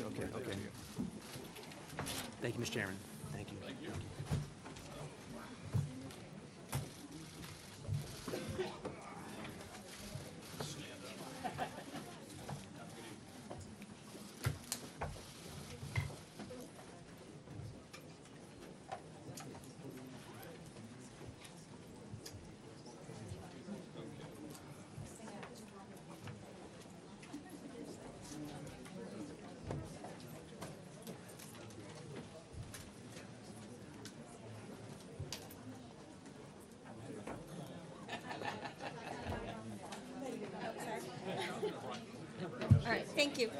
Okay. Thank you, Mr. Chairman. Thank you. All right, thank you.